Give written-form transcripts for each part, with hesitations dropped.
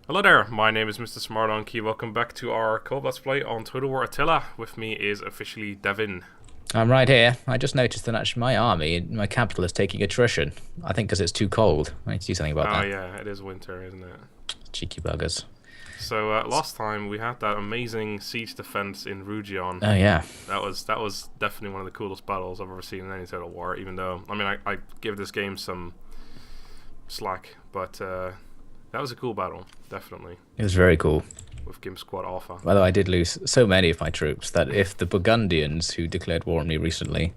Hello there, my name is MrSmartDonkey. Welcome back to our co-op Let's Play on Total War Attila. With me is officially Devin. I'm right here. I just noticed that actually my army, my capital, is taking attrition. I think because it's too cold. I need to do something about Oh that. yeah, it is winter, isn't it? Cheeky buggers. So last time we had that amazing siege defense in Rugian. Oh yeah. That was definitely one of the coolest battles I've ever seen in any Total War. Even though I give this game some slack, but that was a cool battle, definitely. It was very cool. With Gimp Squad Alpha. Although I did lose so many of my troops that if the Burgundians, who declared war on me recently,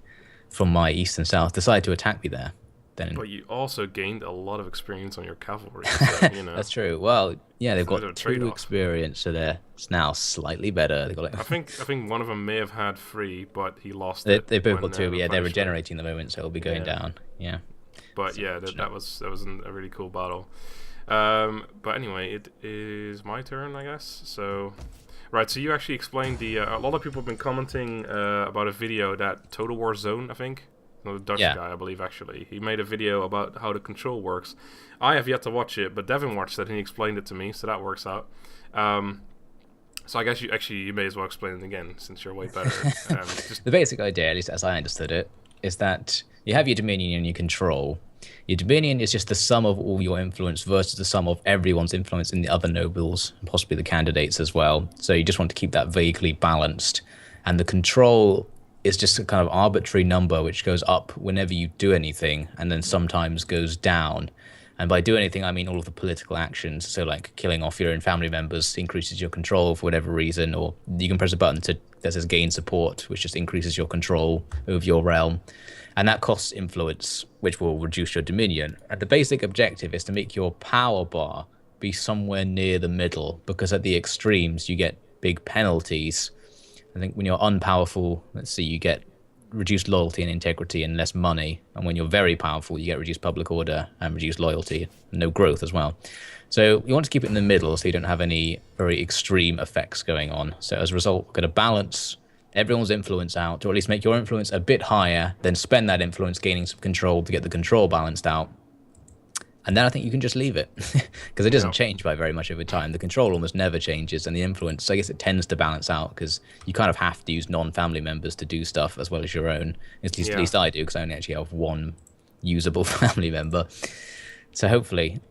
from my east and south, decide to attack me there, then But you also gained a lot of experience on your cavalry, so, you know. that's true. Well, yeah, they've It's a bit of got a two trade-off. experience, so they're it's now slightly better. They got I like think one of them may have had three, but he lost they, it. they both when, got two, but yeah, they're replenishment. regenerating at the moment, so it'll be going Yeah. down. Yeah. But So yeah, unfortunate. that was a really cool battle. But anyway, it is my turn, I guess. So, right. So you actually explained the. A lot of people have been commenting about a video that Total War Zone, I think, no, the Dutch Yeah. guy, I believe, actually. He made a video about how the control works. I have yet to watch it, but Devin watched it and he explained it to me, so that works out. So I guess you may as well explain it again since you're way better. Just The basic idea, at least as I understood it, is that you have your dominion and your control. Your dominion is just the sum of all your influence versus the sum of everyone's influence in the other nobles, and possibly the candidates as well. So you just want to keep that vaguely balanced. And the control is just a kind of arbitrary number which goes up whenever you do anything and then sometimes goes down. And by do anything, I mean all of the political actions. So, like killing off your own family members increases your control for whatever reason, or you can press a button that says gain support, which just increases your control over your realm. And that costs influence, which will reduce your dominion. And the basic objective is to make your power bar be somewhere near the middle, because at the extremes, you get big penalties. I think when you're unpowerful, let's see, you get reduced loyalty and integrity and less money. And when you're very powerful, you get reduced public order and reduced loyalty and no growth as well. So you want to keep it in the middle so you don't have any very extreme effects going on. So as a result, we're going to balance everyone's influence out, or at least make your influence a bit higher, then spend that influence gaining some control to get the control balanced out. And then I think you can just leave it because it doesn't Yeah. change by very much over time. The control almost never changes, and the influence, I guess it tends to balance out because you kind of have to use non-family members to do stuff as well as your own. At least I do, because I only actually have one usable family member. So hopefully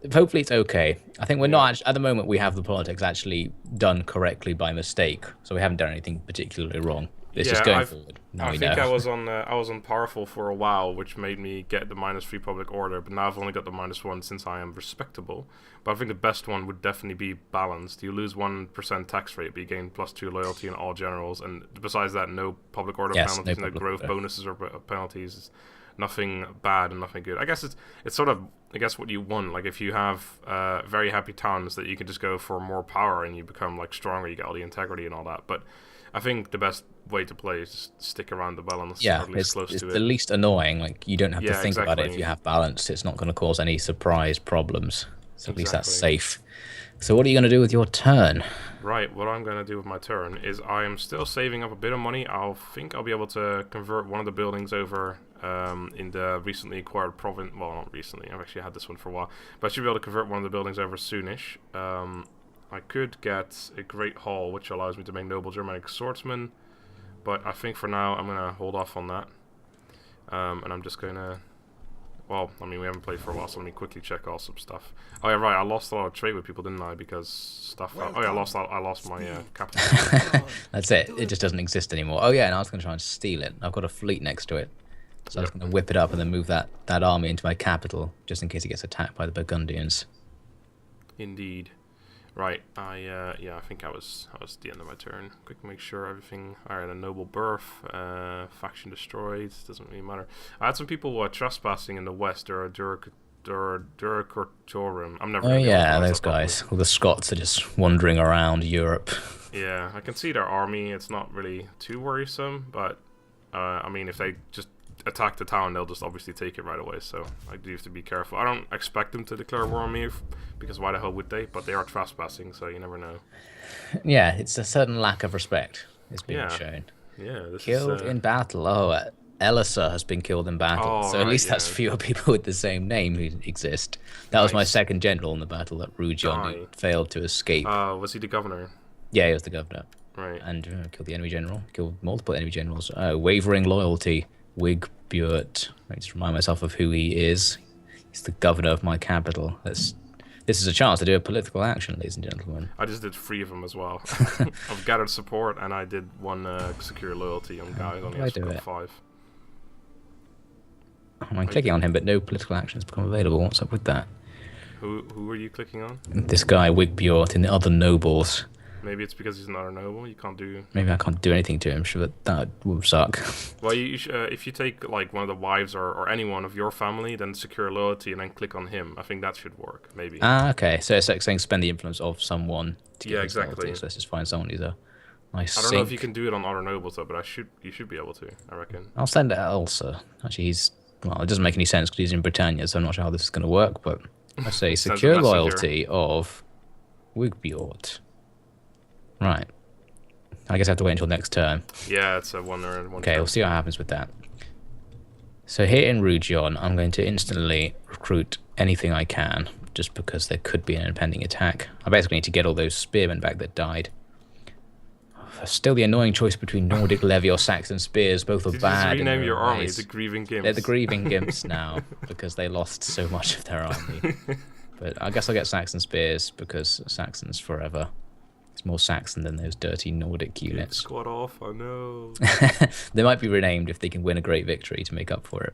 it's okay. I think we're not actually, at the moment we have the politics actually done correctly by mistake, so we haven't done anything particularly wrong. It's just going forward. Now I we think know. I was on powerful for a while, which made me get the -3 public order. But now I've only got the -1 since I am respectable. But I think the best one would definitely be balanced. You lose 1% tax rate, but you gain +2 loyalty in all generals. And besides that, no public order Yes, penalties, no no public growth order. bonuses or penalties. Nothing bad and nothing good. I guess it's sort of what you want. Like if you have very happy towns that you can just go for more power and you become like stronger, you get all the integrity and all that. But I think the best way to play is just stick around the balance, or Yeah, at least close it's to the it. least annoying. Like you don't have to Yeah, think about it if exactly. you have balance. It's not going to cause any surprise problems. So at least that's Exactly. safe. So what are you going to do with your turn? Right, what I'm going to do with my turn is I am still saving up a bit of money. I'll be able to convert one of the buildings over in the recently acquired province. Well, not recently, I've actually had this one for a while. But I should be able to convert one of the buildings over soonish. I could get a Great Hall, which allows me to make Noble Germanic Swordsman. But I think for now I'm going to hold off on that. And I'm just going to... Well, I mean, we haven't played for a while, so let me quickly check all some stuff. Oh yeah, right. I lost a lot of trade with people, didn't I? Because stuff. Oh yeah, I lost my capital. That's it. It just doesn't exist anymore. Oh yeah, and I was going to try and steal it. I've got a fleet next to it. So I was going to whip it up and then move that army into my capital, just in case it gets attacked by the Burgundians. Indeed. Right. I think I was the end of my turn. Quick, make sure everything. All right. A noble birth. Faction destroyed. Doesn't really matter. I had some people trespassing in the west. There are Duracortorum. I'm never. Oh Gonna be able to yeah, pronounce those that properly. guys. All the Scots are just wandering around Europe. Yeah, I can see their army. It's not really too worrisome, but I mean, if they just attack the town, they'll just obviously take it right away. So I do have to be careful. I don't expect them to declare war on me, because why the hell would they? But they are trespassing, so you never know. Yeah, it's a certain lack of respect is being Yeah. shown. Yeah, this Killed is. in battle. Oh, Elisa has been killed in battle, Oh, so at right, least yeah. that's fewer people with the same name who exist. That was my Nice. second general in the battle at Rugian who Die. failed to escape. Was he the governor? Yeah, he was the governor. Right. And killed the enemy general, killed multiple enemy generals. Wavering loyalty, Whig Burt. I just remind myself of who he is. He's the governor of my capital. This is a chance to do a political action, ladies and gentlemen. I just did 3 of them as well. I've gathered support, and I did 1 secure loyalty on guys. Only has got 5. I'm clicking on him, but no political action has become available. What's up with that? Who are you clicking on? This guy, Wigbjort, and the other nobles. Maybe it's because he's not a noble. You can't do. Maybe I can't do anything to him. Sure, that would suck. Well, if you take like one of the wives or anyone of your family, then secure loyalty and then click on him. I think that should work. Maybe. Ah, okay. So it's like saying spend the influence of someone. To Yeah, get exactly. loyalty. So let's just find someone who's a nice. I don't know if you can do it on other nobles though, but you should be able to. I reckon. I'll send it Elsa. Actually, well, it doesn't make any sense because he's in Britannia, so I'm not sure how this is going to work. But I say secure loyalty of Wigbjort. Right. I guess I have to wait until next turn. Yeah, it's a 1 turn. Okay, we'll see what happens with that. So here in Rugion, I'm going to instantly recruit anything I can, just because there could be an impending attack. I basically need to get all those spearmen back that died. Still the annoying choice between Nordic levy or Saxon spears, both are Did bad. you just rename in your their army ways. the Grieving Gimps? They're the Grieving Gimps now, because they lost so much of their army. But I guess I'll get Saxon spears, because Saxons forever. It's more Saxon than those dirty Nordic units. Squad off, I know. They might be renamed if they can win a great victory to make up for it.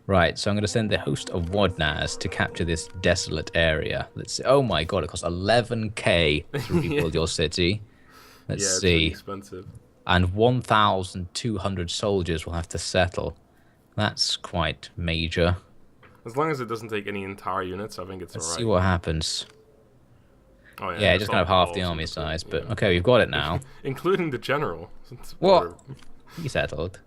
Right, so I'm going to send the host of Wadnaz to capture this desolate area. Let's see. Oh my god, it costs 11k to rebuild your city. Let's It's see. really expensive. And 1,200 soldiers will have to settle. That's quite major. As long as it doesn't take any entire units, I think it's Let's alright. see what happens. Oh, Yeah, just kind of half the army size, but okay, we've got it now. Including the general. What? He settled.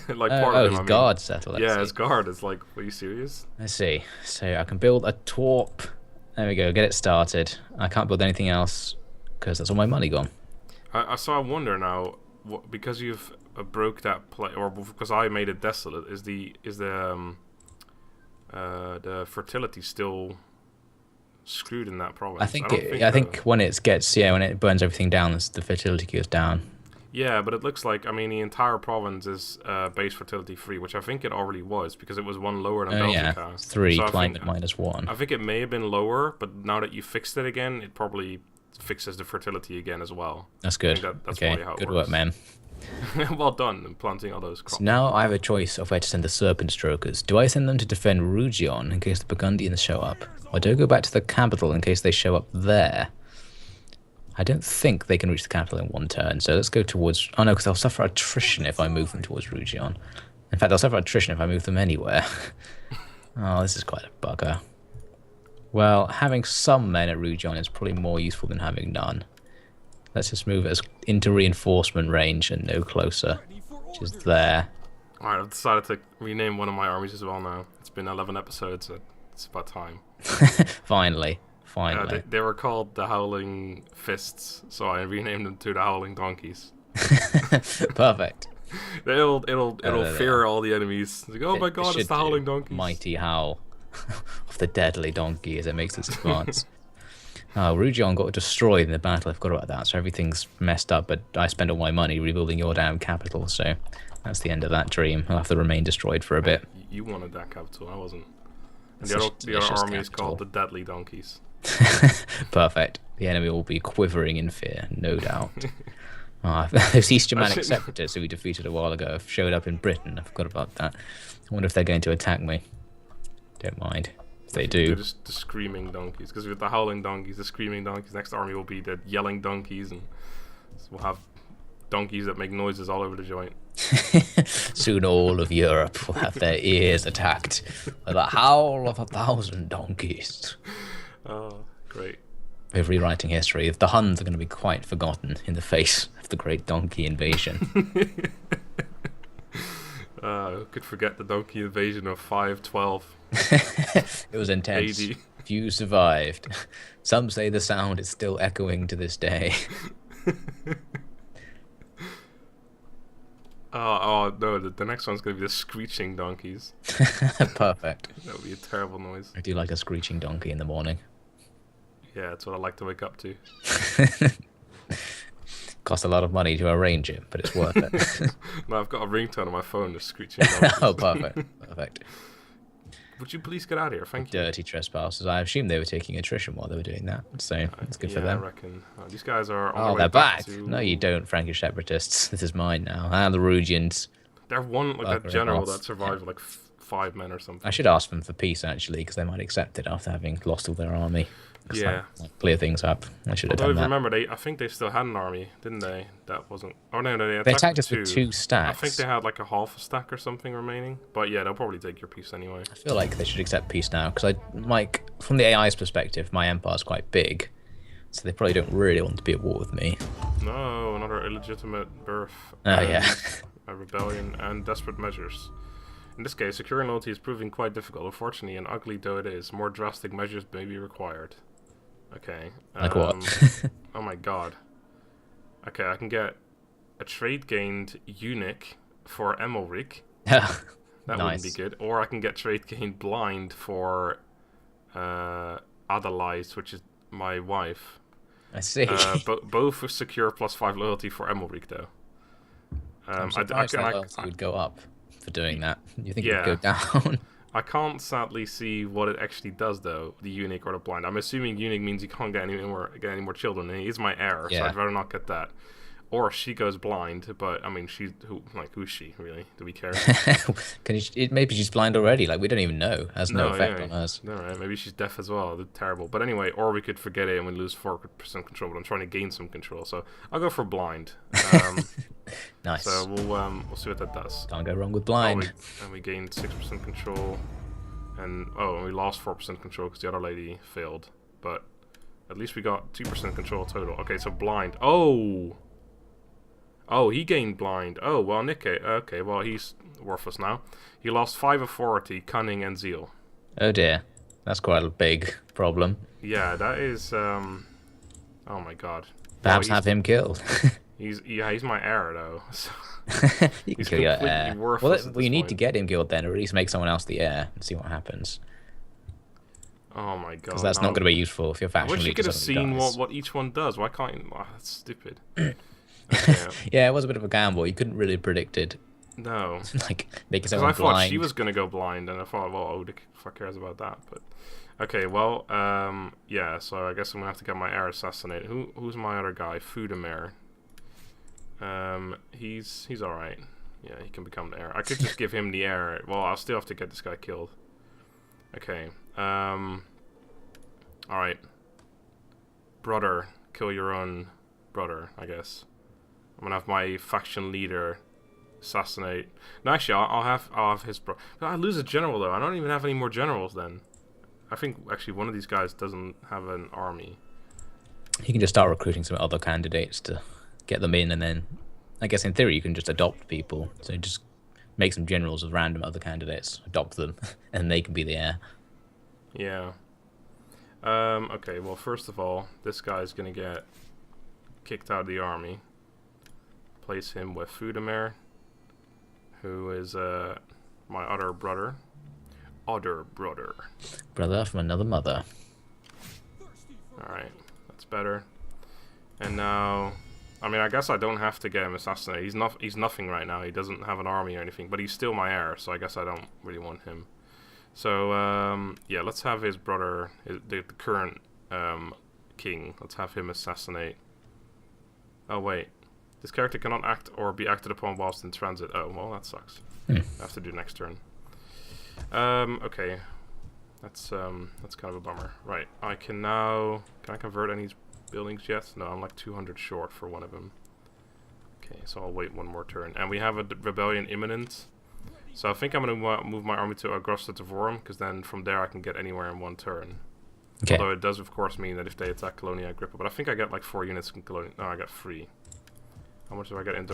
Like part of him, his I mean. guard settled. Yeah, Let's his see. guard is like, are you serious? Let's see. So I can build a torp. There we go. Get it started. I can't build anything else because that's all my money gone. So I wonder now, because you've broke that or because I made it desolate, is the fertility still screwed in that province? I think when it burns everything down, the fertility goes down. Yeah, but it looks like, I mean, the entire province is base fertility free, which I think it already was, because it was 1 lower than Belgica. Yeah, 3, So climate -1. I think it may have been lower, but now that you fixed it again, it probably fixes the fertility again as well. That's good. That's okay, probably how it good works. work, man. Well done in planting all those crops. So now I have a choice of where to send the Serpent Strokers. Do I send them to defend Rugion in case the Burgundians show up? Or do I go back to the capital in case they show up there? I don't think they can reach the capital in 1 turn, so let's go towards... Oh no, because they'll suffer attrition if I move them towards Rugion. In fact, they'll suffer attrition if I move them anywhere. Oh, this is quite a bugger. Well, having some men at Rugion is probably more useful than having none. Let's just move it into reinforcement range and no closer, which is there. Alright, I've decided to rename one of my armies as well now. It's been 11 episodes, so it's about time. Finally. They were called the Howling Fists, so I renamed them to the Howling Donkeys. Perfect. It'll fear all the enemies. Like, oh my god, it's the Howling Donkeys. Mighty howl of the deadly donkey as it makes its advance. Rugion got destroyed in the battle. I forgot about that, so everything's messed up, but I spent all my money rebuilding your damn capital, so that's the end of that dream. I'll have to remain destroyed for a bit. You wanted that capital, I wasn't. And Such the other army is capital. called the Deadly Donkeys. Perfect. The enemy will be quivering in fear, no doubt. Those East Germanic separatists who we defeated a while ago have showed up in Britain. I forgot about that. I wonder if they're going to attack me. Don't mind. If they do. They're just the Screaming Donkeys. Because with the Howling Donkeys, the Screaming Donkeys, next army will be the Yelling Donkeys. And we'll have donkeys that make noises all over the joint. Soon all of Europe will have their ears attacked by the howl of 1,000 donkeys. Oh, great. We're rewriting history. The Huns are going to be quite forgotten in the face of the great donkey invasion. Could forget the donkey invasion of 512. It was intense. AD. Few survived. Some say the sound is still echoing to this day. Oh no, the next one's gonna be the screeching donkeys. Perfect. That would be a terrible noise. I do like a screeching donkey in the morning. Yeah, that's what I like to wake up to. Costs a lot of money to arrange it, but it's worth it. No, I've got a ringtone on my phone that's screeching donkeys. Oh, perfect. Perfect. Would you please get out of here? Thank you. Dirty trespassers. I assume they were taking attrition while they were doing that, so that's good for them. I reckon. These guys are on Oh, their way they're back. to... No, you don't, Frankish separatists. This is mine now. And the Rugians. They're one, like that general that survived with like 5 men or something. I should ask them for peace, actually, because they might accept it after having lost all their army. Yeah. Like, clear things up. I should have Although, done that. remember, I think they still had an army, didn't they? That wasn't... Oh, no, they attacked us with 2 stacks. I think they had like a half a stack or something remaining. But yeah, they'll probably take your piece anyway. I feel like they should accept peace now, because from the AI's perspective, my empire's quite big. So they probably don't really want to be at war with me. No, another illegitimate birth. Oh, yeah. A rebellion and desperate measures. In this case, securing loyalty is proving quite difficult. Unfortunately, and ugly though it is, more drastic measures may be required. Okay. Like what? Oh my god. Okay, I can get a trade gained eunuch for Emilric. That Wouldn't be good. Or I can get trade gained blind for Adelaide, which is my wife. I see. Both secure +5 loyalty for Emilric, though. I'm surprised that loyalty would go up for doing that. You think it would go down? I can't sadly see what it actually does, though, the eunuch or the blind. I'm assuming eunuch means you can't get any more children, and he is my heir, so I'd rather not get that. Or she goes blind, but I mean, who's she really? Do we care? Maybe she's blind already. Like, we don't even know. Has no effect on us. No, right? Maybe she's deaf as well. That's terrible. But anyway, or we could forget it and we lose 4% control. But I'm trying to gain some control, so I'll go for blind. Nice. So we'll see what that does. Can't go wrong with blind. And we gained 6% control, and we lost 4% control because the other lady failed. But at least we got 2% control total. Okay, so blind. Oh, he gained blind. Oh, well, Nikkei. Okay, well, he's worthless now. He lost 5 authority, cunning, and zeal. Oh, dear. That's quite a big problem. Yeah, that is, oh my god. Perhaps have him killed. He's my heir, though. So you can kill your heir. Well, you need to get him killed then, or at least make someone else the heir and see what happens. Oh my god. Because that's not going to be useful if your faction leader I wish you could have seen what each one does. Why can't you... Oh, that's stupid. Okay. Yeah, it was a bit of a gamble. You couldn't really predict it. No. Like, making someone blind. I thought she was going to go blind, and I thought, well, the fuck cares about that? But okay, well, yeah, so I guess I'm going to have to get my heir assassinated. Who's my other guy? Fudamer. He's alright. Yeah, he can become the heir. I could just give him the heir. Well, I'll still have to get this guy killed. Okay. Alright. Brother. Kill your own brother, I guess. I'm gonna have my faction leader assassinate. No, actually, I'll have his bro. But I lose a general though. I don't even have any more generals then. I think actually one of these guys doesn't have an army. You can just start recruiting some other candidates to get them in, and then I guess in theory you can just adopt people. So just make some generals of random other candidates, adopt them, and they can be the heir. Yeah. Okay. Well, first of all, this guy's gonna get kicked out of the army. Place him with Fudamer, who is my other brother. Brother from another mother. Alright, that's better. And now, I mean, I guess I don't have to get him assassinated. He's nothing right now. He doesn't have an army or anything, but he's still my heir, so I guess I don't really want him. So, yeah, let's have his brother, the current king, let's have him assassinate. Oh, wait. This character cannot act or be acted upon whilst in transit. Oh, well, that sucks. I have to do next turn. Okay. That's kind of a bummer. Right, I can now... Can I convert any buildings yet? No, I'm like 200 short for one of them. Okay, so I'll wait one more turn. And we have a rebellion imminent. So I think I'm going to move my army to Agrosta Tavorum, because then from there I can get anywhere in one turn. Okay. Although it does, of course, mean that if they attack Colonia Agrippa. But I think I get like 4 units in Colonia. No, I got 3. How much do I get in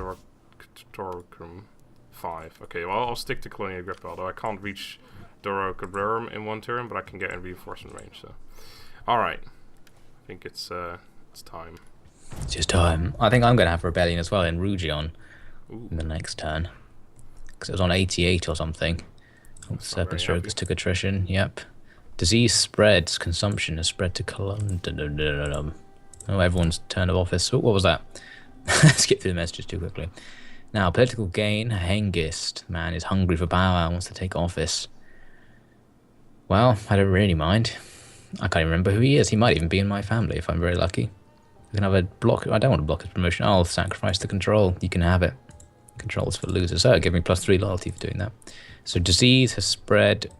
Dorocum? 5. Okay, well, I'll stick to Colonia Agrippa, although I can't reach Dorocum in one turn, but I can get in reinforcement range. So, alright. I think it's time. It's just time. I think I'm going to have rebellion as well in Rugion. Ooh. in the next turn. Because it was on 88 or something. Oh, That's not Serpent very happy. Strokers took attrition, yep. Disease spreads, consumption has spread to Cologne. Oh, everyone's turn of office. Oh, what was that? Skip through the messages too quickly. Now, political gain, Hengist. Man is hungry for power, wants to take office. Well, I don't really mind. I can't even remember who he is. He might even be in my family if I'm very lucky. You can have a block. I don't want to block his promotion. I'll sacrifice the control. You can have it. Controls for losers. Oh, give me +3 loyalty for doing that. So disease has spread.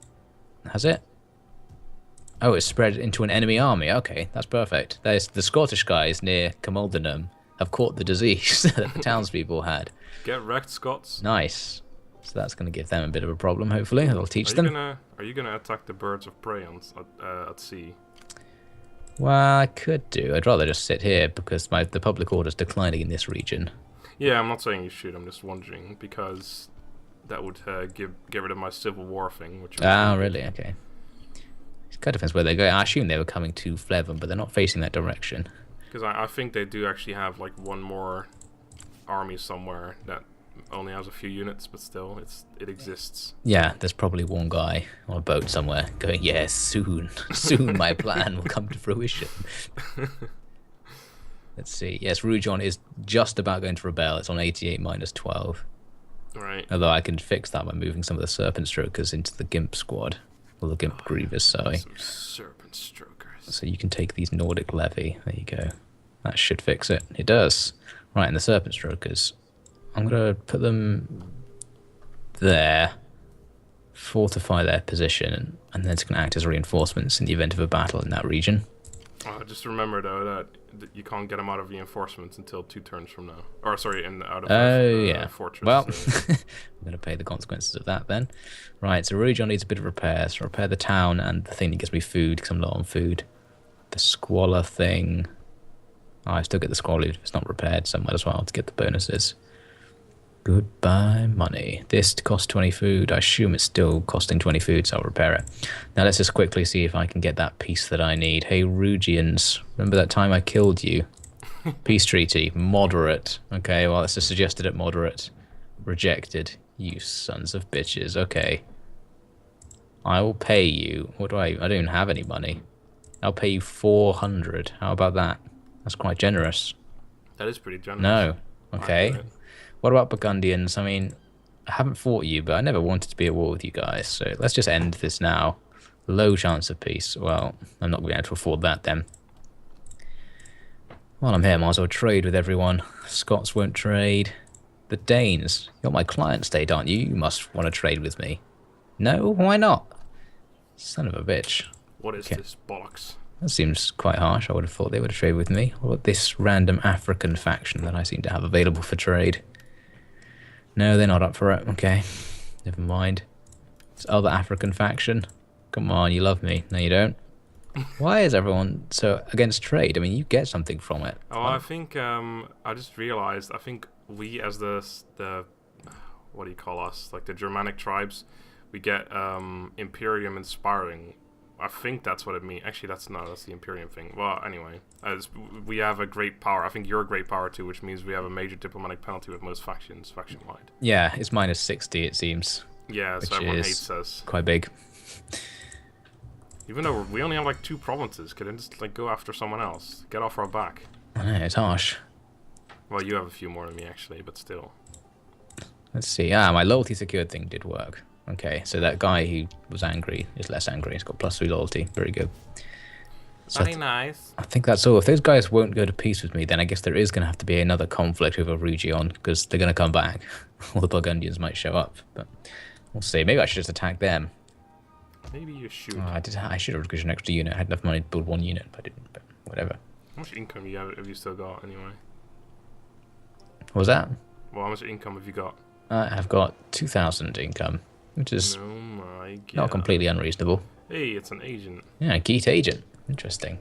Has it? Oh, it's spread into an enemy army. Okay, that's perfect. There's the Scottish guys near Camuldenham have caught the disease that the townspeople had. Get wrecked, Scots. Nice. So that's going to give them a bit of a problem, hopefully. That'll teach them. Are you gonna attack the birds of prey at sea? Well, I could do. I'd rather just sit here because the public order's declining in this region. Yeah, I'm not saying you should. I'm just wondering because that would get rid of my civil war thing. Which Really? Okay. It kind of depends where they go. I assume they were coming to Flevum, but they're not facing that direction. Because I think they do actually have like one more army somewhere that only has a few units, but still, it exists. Yeah, there's probably one guy on a boat somewhere going, yes, soon my plan will come to fruition. Let's see. Yes, Rugian is just about going to rebel. It's on 88 -12. Right. Although I can fix that by moving some of the Serpent Strokers into the Gimp squad. Or the Gimp Grievous, sorry. Some Serpent Strokers. So you can take these Nordic Levy. There you go. That should fix it. It does. Right, and the Serpent Strokers. I'm going to put them there. Fortify their position. And then it's going to act as reinforcements in the event of a battle in that region. Just remember, though, that you can't get them out of reinforcements until 2 turns from now. Or, sorry, out of yeah. fortress. Well, I'm going to pay the consequences of that then. Right, so Rugian needs a bit of repairs. So repair the town and the thing that gives me food, because I'm low on food. The squalor thing. Oh, I still get the squalor if it's not repaired, so I might as well to get the bonuses. Goodbye, money. This costs 20 food. I assume it's still costing 20 food, so I'll repair it. Now let's just quickly see if I can get that piece that I need. Hey, Rugians, remember that time I killed you? Peace treaty, moderate. Okay, well, it's just suggested at moderate. Rejected. You sons of bitches. Okay. I will pay you. What do I don't even have any money. I'll pay you 400. How about that? That's quite generous. That is pretty generous. No. Okay. What about Burgundians? I mean, I haven't fought you, but I never wanted to be at war with you guys. So let's just end this now. Low chance of peace. Well, I'm not going to be able to afford that then. While I'm here, I might as well trade with everyone. Scots won't trade. The Danes. You're my client state, aren't you? You must want to trade with me. No? Why not? Son of a bitch. What is this bollocks? That seems quite harsh. I would have thought they would have traded with me. What about this random African faction that I seem to have available for trade? No, they're not up for it. Okay. Never mind. This other African faction. Come on, you love me. No, you don't. Why is everyone so against trade? I mean, you get something from it. Oh, I think I just realized. I think we, as the what do you call us? Like the Germanic tribes, we get Imperium inspiring. I think that's what it means. Actually, that's the Imperium thing. Well, anyway, we have a great power. I think you're a great power too, which means we have a major diplomatic penalty with most factions, faction-wide. Yeah, it's -60, it seems. Yeah, so everyone hates us. Quite big. Even though we only have like 2 provinces, could I just like go after someone else? Get off our back. I know, it's harsh. Well, you have a few more than me actually, but still. Let's see. Ah, my loyalty secured thing did work. Okay, so that guy who was angry is less angry. He's got +3 loyalty. Very good. So Very nice. I think that's all. If those guys won't go to peace with me, then I guess there is going to have to be another conflict over Rugian, because they're going to come back. Or the Burgundians might show up. But we'll see. Maybe I should just attack them. Maybe you should. Oh, I should have recruited an extra unit. I had enough money to build 1 unit, but I didn't. But whatever. How much income have you still got anyway? What was that? Well, how much income have you got? I've got 2,000 income, which is oh my God. not completely unreasonable. Hey, it's an agent. Yeah, Geet agent. Interesting.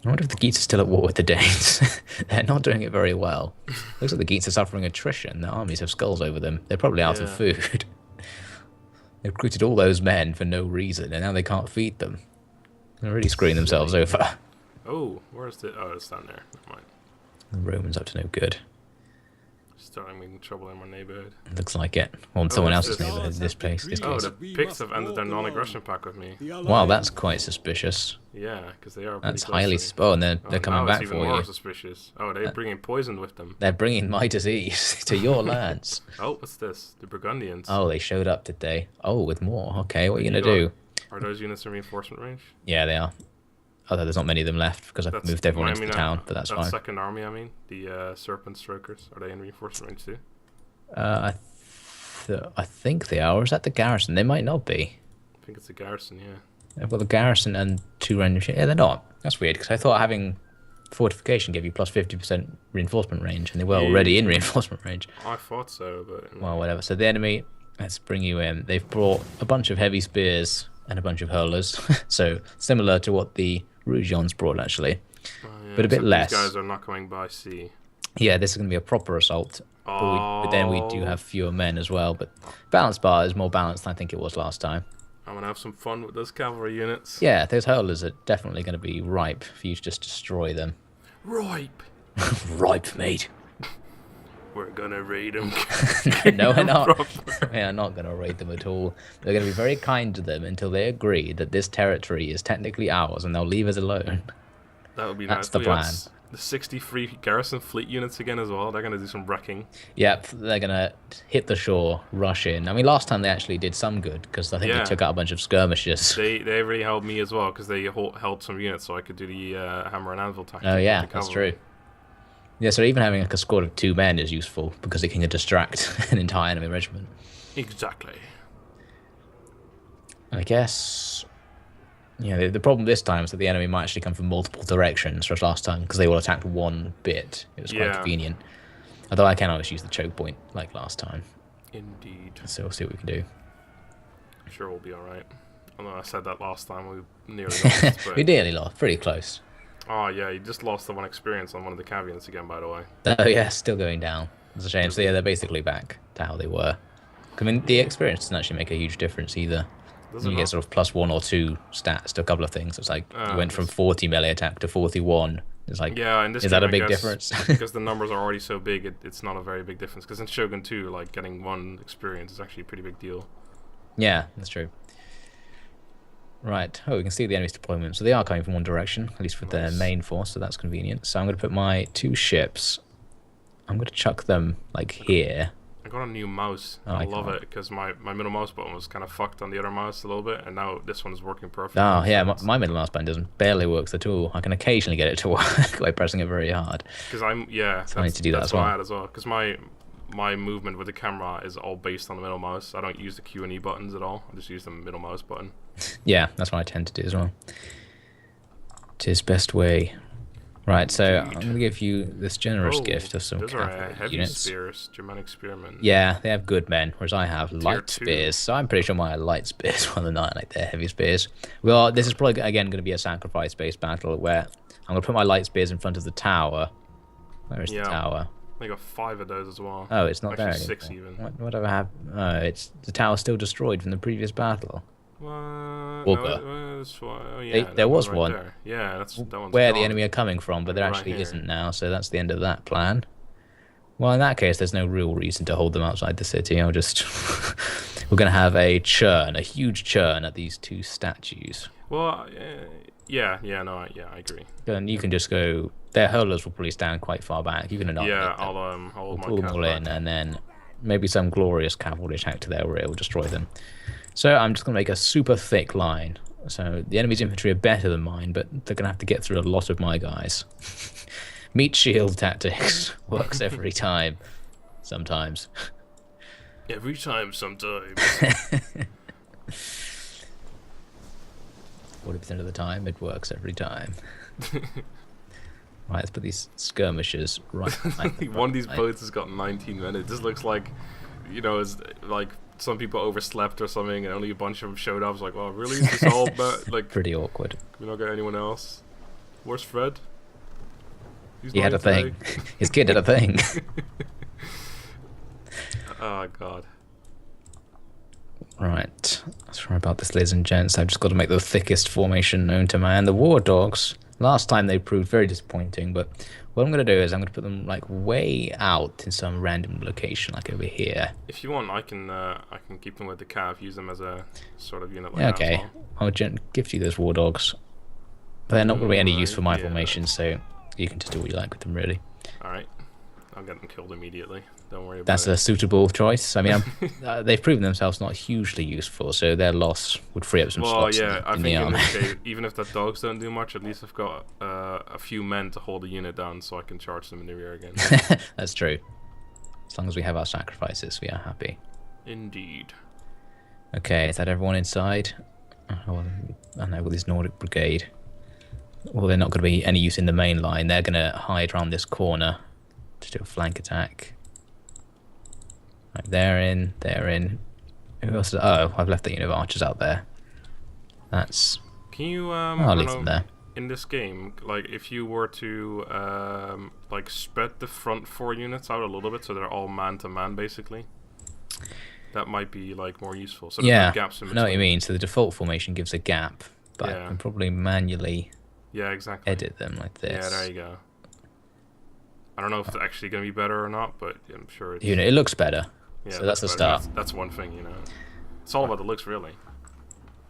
I wonder if the Geets are still at war with the Danes. They're not doing it very well. Looks like the Geets are suffering attrition. Their armies have skulls over them. They're probably out of food. They recruited all those men for no reason, and now they can't feed them. They're really screwing themselves over. Oh, where's the... Oh, it's down there. Never mind. The Romans up to no good. Starting making trouble in my neighborhood. Looks like it. Well, in someone else's neighborhood in this place. The Picts have ended their non-aggression pact with me. Wow, that's quite suspicious. Yeah, because they are. That's highly. Oh, and they're coming now back it's for even you. more suspicious. Oh, they're bringing poison with them. They're bringing my disease to your lands. Oh, what's this? The Burgundians. Oh, they showed up, did they? Oh, with more. Okay, what are you gonna do? Are those units in reinforcement range? Yeah, they are. Although there's not many of them left because I've moved everyone into the town, but that's fine. Second army, I mean, the Serpent Strokers. Are they in reinforcement range too? I think they are. Or is that the garrison? They might not be. I think it's the garrison, yeah. They've got the garrison and 2 random ships. Yeah, they're not. That's weird because I thought having fortification gave you plus 50% reinforcement range, and they were already in reinforcement range. I thought so, but... Well, whatever. So the enemy, let's bring you in. They've brought a bunch of heavy spears and a bunch of hurlers. So similar to what the Rugians brought, actually. Oh, yeah. But a bit less. These guys are not coming by sea. Yeah, this is going to be a proper assault. But then we do have fewer men as well. But balance bar is more balanced than I think it was last time. I'm going to have some fun with those cavalry units. Yeah, those hurlers are definitely going to be ripe for you to just destroy them. Ripe. Ripe, mate. We're going to raid them. No, we're not. We are not going to raid them at all. We're going to be very kind to them until they agree that this territory is technically ours and they'll leave us alone. That would be That's nice. the plan. The 63 garrison fleet units again as well. They're going to do some wrecking. Yep, they're going to hit the shore, rush in. I mean, last time they actually did some good because I think they took out a bunch of skirmishers. They really helped me as well because they held some units so I could do the hammer and anvil tactic. Oh, yeah, that's true. Yeah, so even having like a squad of 2 men is useful because it can distract an entire enemy regiment. Exactly. I guess... Yeah, the problem this time is that the enemy might actually come from multiple directions, whereas last time, because they all attacked one bit, it was quite convenient. Although I can always use the choke point, like last time. Indeed. So we'll see what we can do. Sure, we'll be alright. Although I said that last time, we nearly lost. But... We nearly lost, pretty close. Oh, yeah, you just lost the 1 experience on one of the caveats again, by the way. Oh, yeah, still going down. It's a shame. So, yeah, they're basically back to how they were. I mean, the experience doesn't actually make a huge difference either. You get sort of +1 or 2 stats to a couple of things. It's like you went from 40 melee attack to 41. It's like, in this is that a big difference? Because the numbers are already so big, it's not a very big difference. Because in Shogun 2, like getting 1 experience is actually a pretty big deal. Yeah, that's true. Right. Oh, we can see the enemy's deployment. So they are coming from one direction, at least with their main force. So that's convenient. So I'm going to put my 2 ships. I'm going to chuck them like here. I got a new mouse. I love it because my middle mouse button was kind of fucked on the other mouse a little bit, and now this one is working perfectly. Oh yeah, my middle mouse button barely works at all. I can occasionally get it to work by pressing it very hard. Because so I need to do that as well. Because my movement with the camera is all based on the middle mouse. I don't use the Q and E buttons at all. I just use the middle mouse button. Yeah, that's what I tend to do as well. Tis best way. Right, so I'm going to give you this generous gift of some cavalry units. Spears, Germanic spearmen. Yeah, they have good men, whereas I have light spears. So I'm pretty sure my light spears are not like their heavy spears. Well, this is probably, again, going to be a sacrifice-based battle where I'm going to put my light spears in front of the tower. Where is the tower? I got 5 of those as well. Oh, it's not there anymore. 6 even. What do I have? Oh, it's the tower's still destroyed from the previous battle. There was one. There. Yeah, that one's where gone. the enemy are coming from, but there actually isn't now, so that's the end of that plan. Well, in that case, there's no real reason to hold them outside the city. I'll just... We're going to have a huge churn at these 2 statues. Well, I agree. And you can just go... Their hurlers will probably stand quite far back. You can I'll pull them all in, and then maybe some glorious cavalry attack to their rear will destroy them. So I'm just going to make a super thick line. So the enemy's infantry are better than mine, but they're going to have to get through a lot of my guys. Meat shield tactics works every time. Sometimes. Every time, sometimes. 40% of the time, it works every time. Right, let's put these skirmishers right. One of these boats has got 19 men. It just looks like, it's like some people overslept or something, and only a bunch of them showed up. It's like, well, really? Is this all like pretty awkward. Can we not get anyone else? Where's Fred? He had a thing. His kid had a thing. Oh god. Right. Sorry about this, ladies and gents. I've just got to make the thickest formation known to man. The war dogs Last time they proved very disappointing, but what I'm going to do is I'm going to put them like way out in some random location, like over here. If you want, I can keep them with the cav, use them as a sort of unit like Yeah, that as okay. well. I'll gift you those war dogs. But they're not going to be any use for my Yeah. formation, so you can just do what you like with them, really. Alright. I'll get them killed immediately. Don't worry about That's it. a suitable choice. I mean, they've proven themselves not hugely useful, so their loss would free up some slots yeah, I in think the in army. this case, even if the dogs don't do much, at least I've got a few men to hold the unit down so I can charge them in the rear again. That's true. As long as we have our sacrifices, we are happy. Indeed. Okay, is that everyone inside? Oh, I know, with this Nordic brigade. Well, they're not going to be any use in the main line. They're going to hide around this corner to do a flank attack. Right, they're in. Who else? Oh, I've left the unit of archers out there. That's... Can you I'll leave them there. in this game, like if you were to like spread the front 4 units out a little bit so they're all man to man basically, that might be like more useful. So there's no gaps in I between. know what you mean. So the default formation gives a gap, but I can probably manually exactly edit them like this. Yeah, there you go. I don't know if it's actually going to be better or not, but I'm sure it's... It looks better. Yeah, so that's the start. That's one thing, you know. It's all about the looks, really.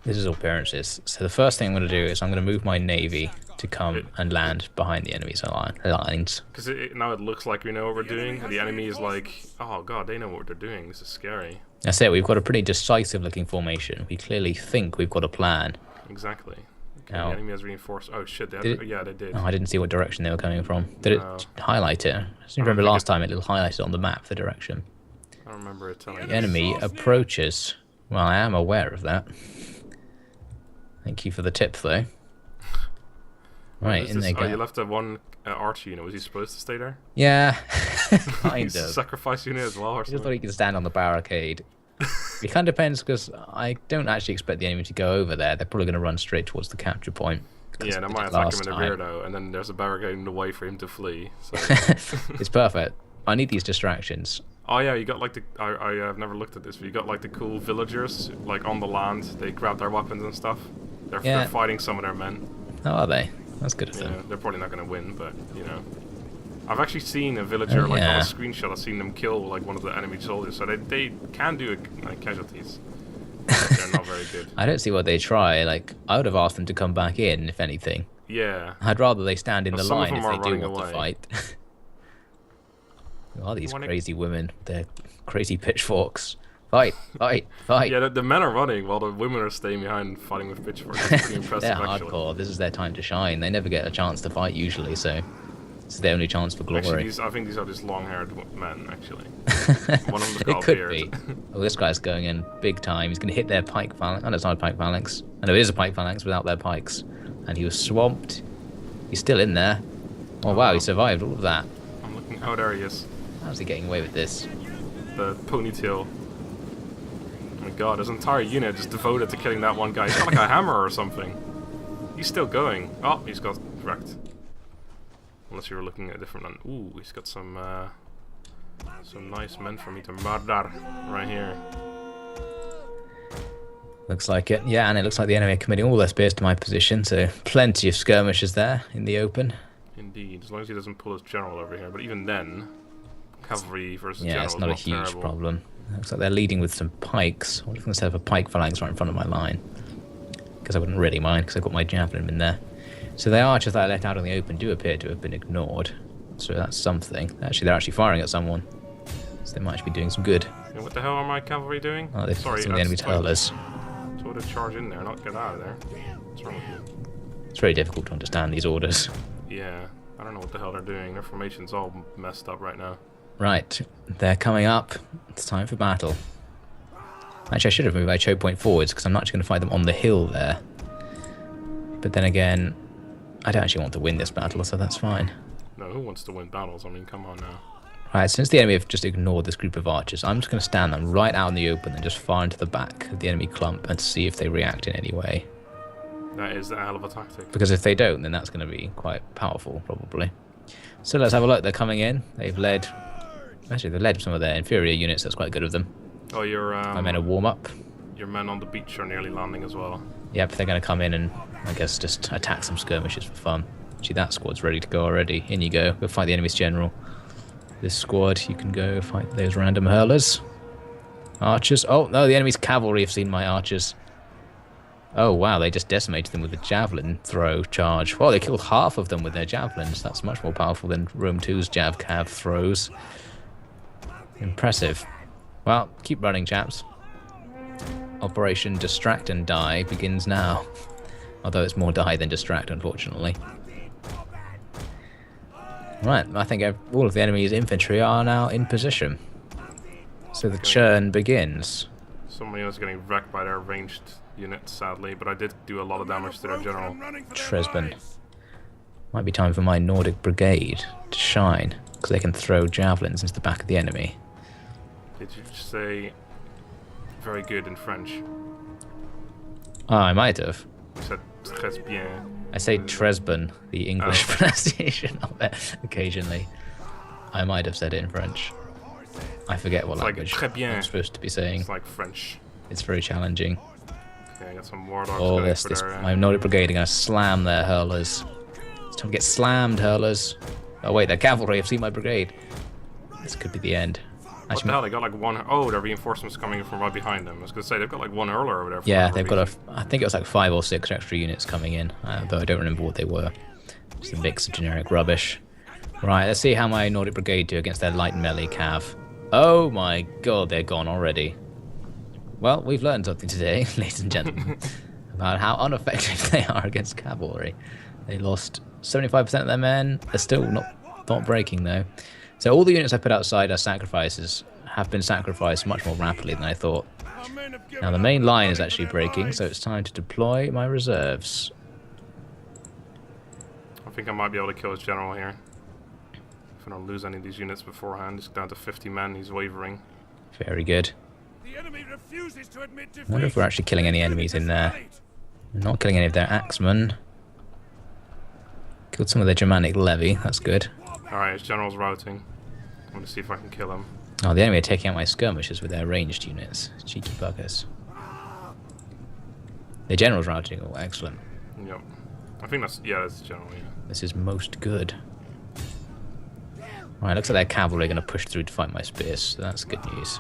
This is all appearances. So the first thing I'm going to do is I'm going to move my navy to come and land behind the enemy's lines. Because now it looks like we know what we're doing, and the enemy is like, oh god, they know what they're doing. This is scary. That's it. We've got a pretty decisive-looking formation. We clearly think we've got a plan. Exactly. Okay, Now, the enemy has reinforced. Oh shit! They did. Oh, I didn't see what direction they were coming from. Did it highlight it? I seem to remember last time it highlighted on the map the direction. I don't remember it telling. The enemy approaches. Well, I am aware of that. Thank you for the tip, though. Right, in they go. Oh, you left that one archer unit. Was he supposed to stay there? Yeah, kind He's a of. sacrifice unit as well, or I just something? thought he could stand on the barricade. It kind of depends, because I don't actually expect the enemy to go over there. They're probably going to run straight towards the capture point. Yeah, and I might attack him in the rear though, and then there's a barricade in the way for him to flee. So. It's perfect. I need these distractions. Oh yeah, you got like the... I have never looked at this, but you got like the cool villagers, like on the land. They grab their weapons and stuff. They're fighting some of their men. How are they? That's good of them. Yeah, they're probably not going to win, but, you know. I've actually seen a villager, like on a screenshot, I've seen them kill like one of the enemy soldiers, so they can do like casualties. But they're not very good. I don't see what they try. Like, I would have asked them to come back in, if anything. Yeah. I'd rather they stand in the Some of line them if they are do want running to fight. Who are these crazy women? They're crazy pitchforks. Fight, fight, fight. Yeah, the men are running while the women are staying behind fighting with pitchforks. It's pretty impressive, They're actually. hardcore. This is their time to shine. They never get a chance to fight usually, so it's their only chance for glory. Actually, I think these are just long-haired men, actually. One of them's got It a could beard. be. Oh, this guy's going in big time. He's going to hit their pike phalanx. Oh, no, it's not a pike phalanx. Oh, no, it is a pike phalanx without their pikes. And he was swamped. He's still in there. Oh, wow, he survived all of that. I'm looking... Oh, there he is. How's he getting away with this? The ponytail. Oh my god, his entire unit just devoted to killing that one guy. He's got like a hammer or something. He's still going. Oh, he's got wrecked. Unless you were looking at a different one. Ooh, he's got some nice men for me to murder right here. Looks like it. Yeah, and it looks like the enemy are committing all their spears to my position, so plenty of skirmishes there in the open. Indeed, as long as he doesn't pull his general over here. But even then, cavalry versus yeah, general it's not a is huge terrible. problem. Looks like they're leading with some pikes. I wonder if I'm going to set up a pike phalanx right in front of my line. Because I wouldn't really mind, because I've got my javelin in there. So the archers that I let out in the open do appear to have been ignored. So that's something. Actually, they're actually firing at someone. So they might actually be doing some good. Yeah, what the hell are my cavalry doing? Oh, they've got some of the enemy hurlers. Told to charge in there, not get out of there. What's wrong with you? It's very difficult to understand these orders. Yeah, I don't know what the hell they're doing. Their formation's all messed up right now. Right, they're coming up. It's time for battle. Actually, I should have moved my choke point forwards because I'm not actually going to fight them on the hill there. But then again, I don't actually want to win this battle, so that's fine. No, who wants to win battles? I mean, come on now. Right, since the enemy have just ignored this group of archers, I'm just going to stand them right out in the open and just fire into the back of the enemy clump and see if they react in any way. That is a hell of a tactic. Because if they don't, then that's going to be quite powerful, probably. So let's have a look. They're coming in. They've led... Actually, they've led some of their inferior units. That's quite good of them. Oh, My men are warm up. Your men on the beach are nearly landing as well. Yep, they're going to come in and, I guess, just attack some skirmishes for fun. Actually, that squad's ready to go already. In you go. Go fight the enemy's general. This squad, you can go fight those random hurlers. Archers. Oh, no, the enemy's cavalry have seen my archers. Oh, wow, they just decimated them with a javelin throw charge. Well, they killed half of them with their javelins. That's much more powerful than Rome 2's jav-cav throws. Impressive. Well, keep running, chaps. Operation Distract and Die begins now. Although it's more die than distract, unfortunately. Right, I think all of the enemy's infantry are now in position. So the churn begins. Somebody was getting wrecked by their ranged units, sadly, but I did do a lot of damage to their general. Tresben. Might be time for my Nordic brigade to shine, because they can throw javelins into the back of the enemy. Did you say very good in French? Oh, I might have. You said très bien. I say Tresben, the English pronunciation of it, occasionally. I might have said it in French. I forget what language I'm supposed to be saying. It's like French. It's very challenging. Okay, I got some war dogs. Oh, this my Nordic brigade are going to slam their hurlers. It's time to get slammed, hurlers. Oh wait, their cavalry have seen my brigade. This could be the end. What the hell? They got like one. Oh, their reinforcements coming from right behind them. I was gonna say they've got like one hurler over there. Yeah, they've got I think it was like 5 or 6 extra units coming in, though I don't remember what they were. Just a mix of generic rubbish. Right, let's see how my Nordic brigade do against their light melee cav. Oh my god, they're gone already. Well, we've learned something today, ladies and gentlemen, about how ineffective they are against cavalry. They lost 75% of their men. They're still not breaking though. So all the units I put outside as sacrifices have been sacrificed much more rapidly than I thought. Now the main line is actually breaking, so it's time to deploy my reserves. I think I might be able to kill his general here. If I don't lose any of these units beforehand, he's down to 50 men, he's wavering. Very good. I wonder if we're actually killing any enemies in there. We're not killing any of their axemen. Killed some of their Germanic levy, that's good. Alright, his general's routing. I'm going to see if I can kill him. Oh, the enemy are taking out my skirmishers with their ranged units. Cheeky buggers. The general's routing, oh excellent. Yep. I think that's the general, yeah. This is most good. Right, looks like their cavalry are going to push through to fight my spears, so that's good news.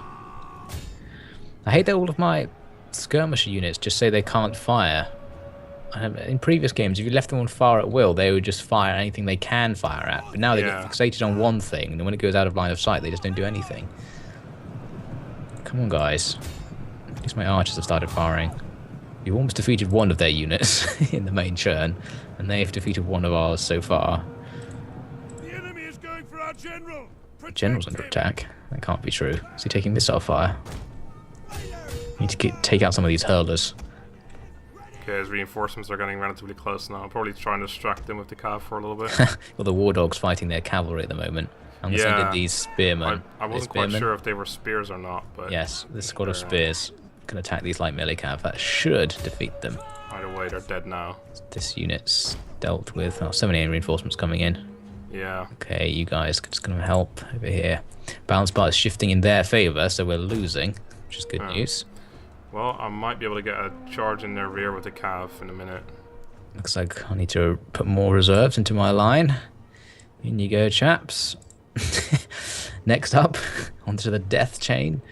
I hate that all of my skirmisher units just say they can't fire. In previous games, if you left them on fire at will, they would just fire anything they can fire at. But now they get fixated on one thing, and when it goes out of line of sight, they just don't do anything. Come on, guys. At least my archers have started firing. You've almost defeated one of their units in the main churn, and they've defeated one of ours so far. The enemy is going for our general. The general's under attack. That can't be true. Is he taking missile fire? Need to take out some of these hurlers. Okay, his reinforcements are getting relatively close now. I'm probably trying to distract them with the cav for a little bit. Well, the war dogs fighting their cavalry at the moment. I'm going to send in these spearmen. I wasn't quite sure if they were spears or not, but... Yes, this squad of spears can attack these light melee cav. That should defeat them. Either way, they're dead now. This unit's dealt with. Oh, so many reinforcements coming in. Yeah. Okay, you guys are just going to help over here. Balance bar is shifting in their favour, so we're losing, which is good news. Well, I might be able to get a charge in their rear with the cav in a minute. Looks like I need to put more reserves into my line. In you go, chaps. Next up, onto the death chain.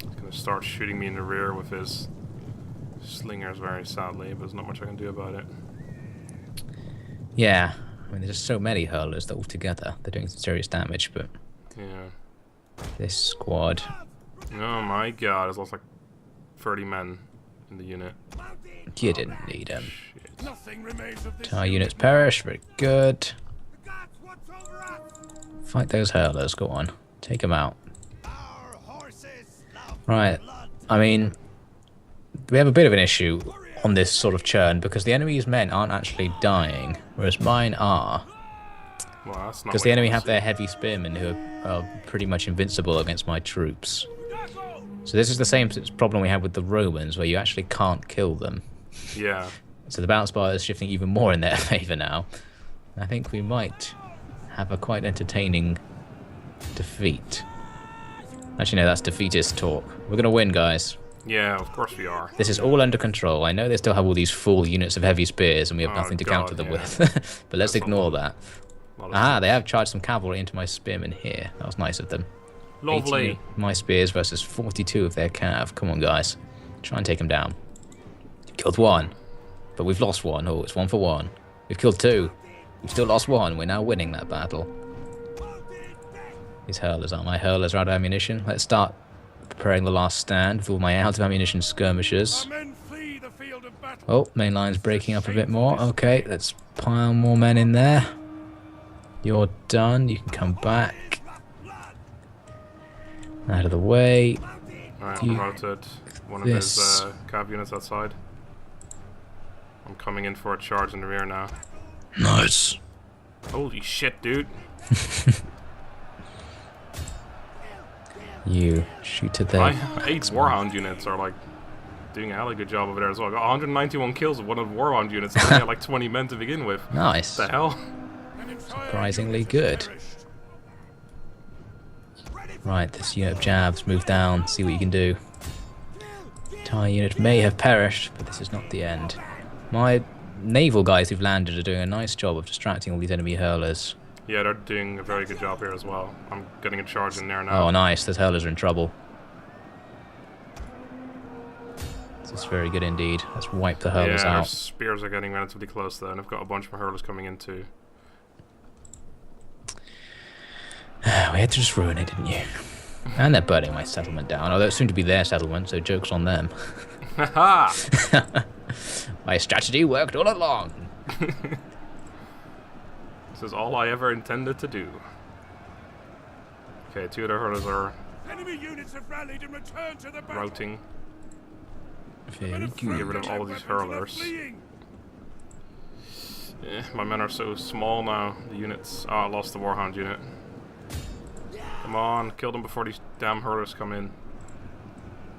He's going to start shooting me in the rear with his slingers, very sadly, but there's not much I can do about it. Yeah, I mean, there's just so many hurlers that altogether they're doing some serious damage, but... Yeah. This squad... Oh my god, it's lost like 30 men in the unit. You didn't need them. Shit. Our units perish, very good. Fight those hurlers, go on. Take them out. Right, I mean, we have a bit of an issue on this sort of churn because the enemy's men aren't actually dying, whereas mine are. Well, that's not because the enemy have their heavy spearmen who are pretty much invincible against my troops. So this is the same problem we had with the Romans, where you actually can't kill them. Yeah. So the balance bar is shifting even more in their favour now. I think we might have a quite entertaining defeat. Actually, no, that's defeatist talk. We're going to win, guys. Yeah, of course we are. This is all under control. I know they still have all these full units of heavy spears and we have nothing to counter them with. But let's ignore that. Aha, they have charged some cavalry into my spearmen here. That was nice of them. Lovely. 80 my spears versus 42 of their cav. Come on, guys. Try and take them down. Killed one. But we've lost one. Oh, it's 1 for 1. We've killed 2. We've still lost 1. We're now winning that battle. These hurlers aren't my hurlers are out of ammunition. Let's start preparing the last stand with all my out of ammunition skirmishers. Oh, main line's breaking up a bit more. Okay, let's pile more men in there. You're done. You can come back. Out of the way. Alright, I routed one of his cav units outside. I'm coming in for a charge in the rear now. Nice. Holy shit, dude. You shoot at them. 8 Warhound units are like doing a hella good job over there as well. I got 191 kills with one of the Warhound units and I had like 20 men to begin with. Nice. What the hell? Surprisingly good. Right, this unit of jabs, move down, see what you can do. Entire unit may have perished, but this is not the end. My naval guys who've landed are doing a nice job of distracting all these enemy hurlers. Yeah, they're doing a very good job here as well. I'm getting a charge in there now. Oh, nice. Those hurlers are in trouble. This is very good indeed. Let's wipe the hurlers their out. spears are getting relatively close there, and I've got a bunch of hurlers coming in too. We had to just ruin it, didn't you? And they're burning my settlement down, although it's soon to be their settlement, so joke's on them. Haha! My strategy worked all along. This is all I ever intended to do. Okay, 2 of their hurlers are Enemy units have rallied and returned to the battle. routing. Very Get good. rid of all of these hurlers. My men are so small now, the units. Oh, I lost the Warhound unit. Come on, kill them before these damn hurlers come in.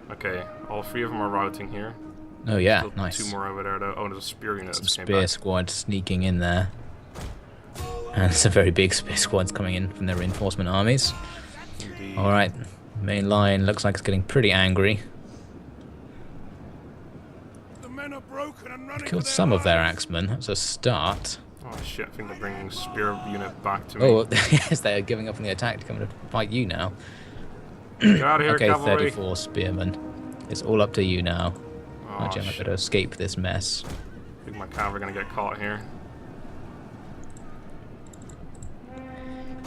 Okay, all 3 of them are routing here. Oh yeah, Still nice. 2 more over there though. Oh, there's a spear unit that just came Spear back. squad sneaking in there. And some very big spear squads coming in from their reinforcement armies. Indeed. Alright, main line looks like it's getting pretty angry. The men are broken and running Killed for some of their lives. axemen. That's a start. Oh shit, I think they're bringing spear unit back to me. Oh, yes, they're giving up on the attack to come to fight you now. Get out of here, Okay, cavalry! 34 spearmen. It's all up to you now. Oh, Actually, I'm not shit. going to escape this mess. I think my cav are gonna get caught here.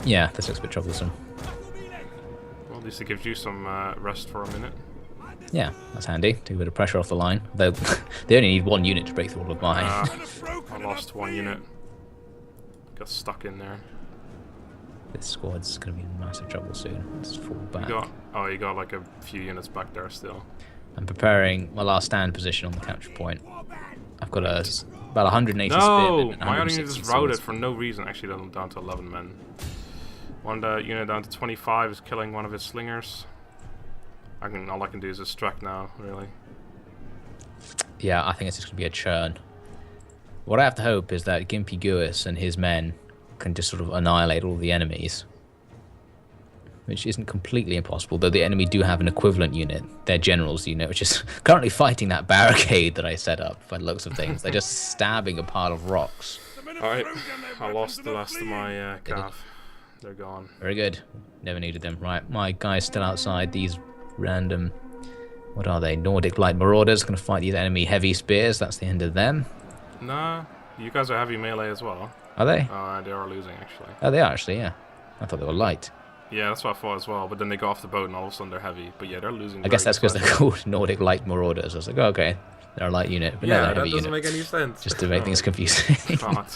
Yeah, this looks a bit troublesome. Well, at least it gives you some rest for a minute. Yeah, that's handy. Take a bit of pressure off the line. Though they only need 1 unit to break through all of mine. I lost 1 unit. Got stuck in there. This squad's going to be in massive trouble soon. Let's fall back. You got like a few units back there still. I'm preparing my last stand position on the capture point. I've got about 180 No! spearmen and My army 160 just routed swords. for no reason. Actually, I'm down to 11 men. One unit down to 25 is killing one of his slingers. All I can do is distract now, really. Yeah, I think it's just going to be a churn. What I have to hope is that Gimpy Guis and his men can just sort of annihilate all the enemies. Which isn't completely impossible, though the enemy do have an equivalent unit, their general's unit, which is currently fighting that barricade that I set up by the looks of things. They're just stabbing a pile of rocks. Alright, I lost the last of my cav. They're gone. Very good. Never needed them. Right, my guy's still outside. These random... What are they? Nordic Light Marauders. Going to fight these enemy heavy spears. That's the end of them. Nah, you guys are heavy melee as well. Are they? They are losing, actually. Oh, they are actually, yeah. I thought they were light. Yeah, that's what I thought as well, but then they go off the boat and all of a sudden they're heavy. But yeah, they're losing. I guess that's because they're called Nordic Light Marauders. I was like, oh, okay. They're a light unit, but no, yeah, they're a that heavy doesn't unit. make any sense. Just to make things confusing. God.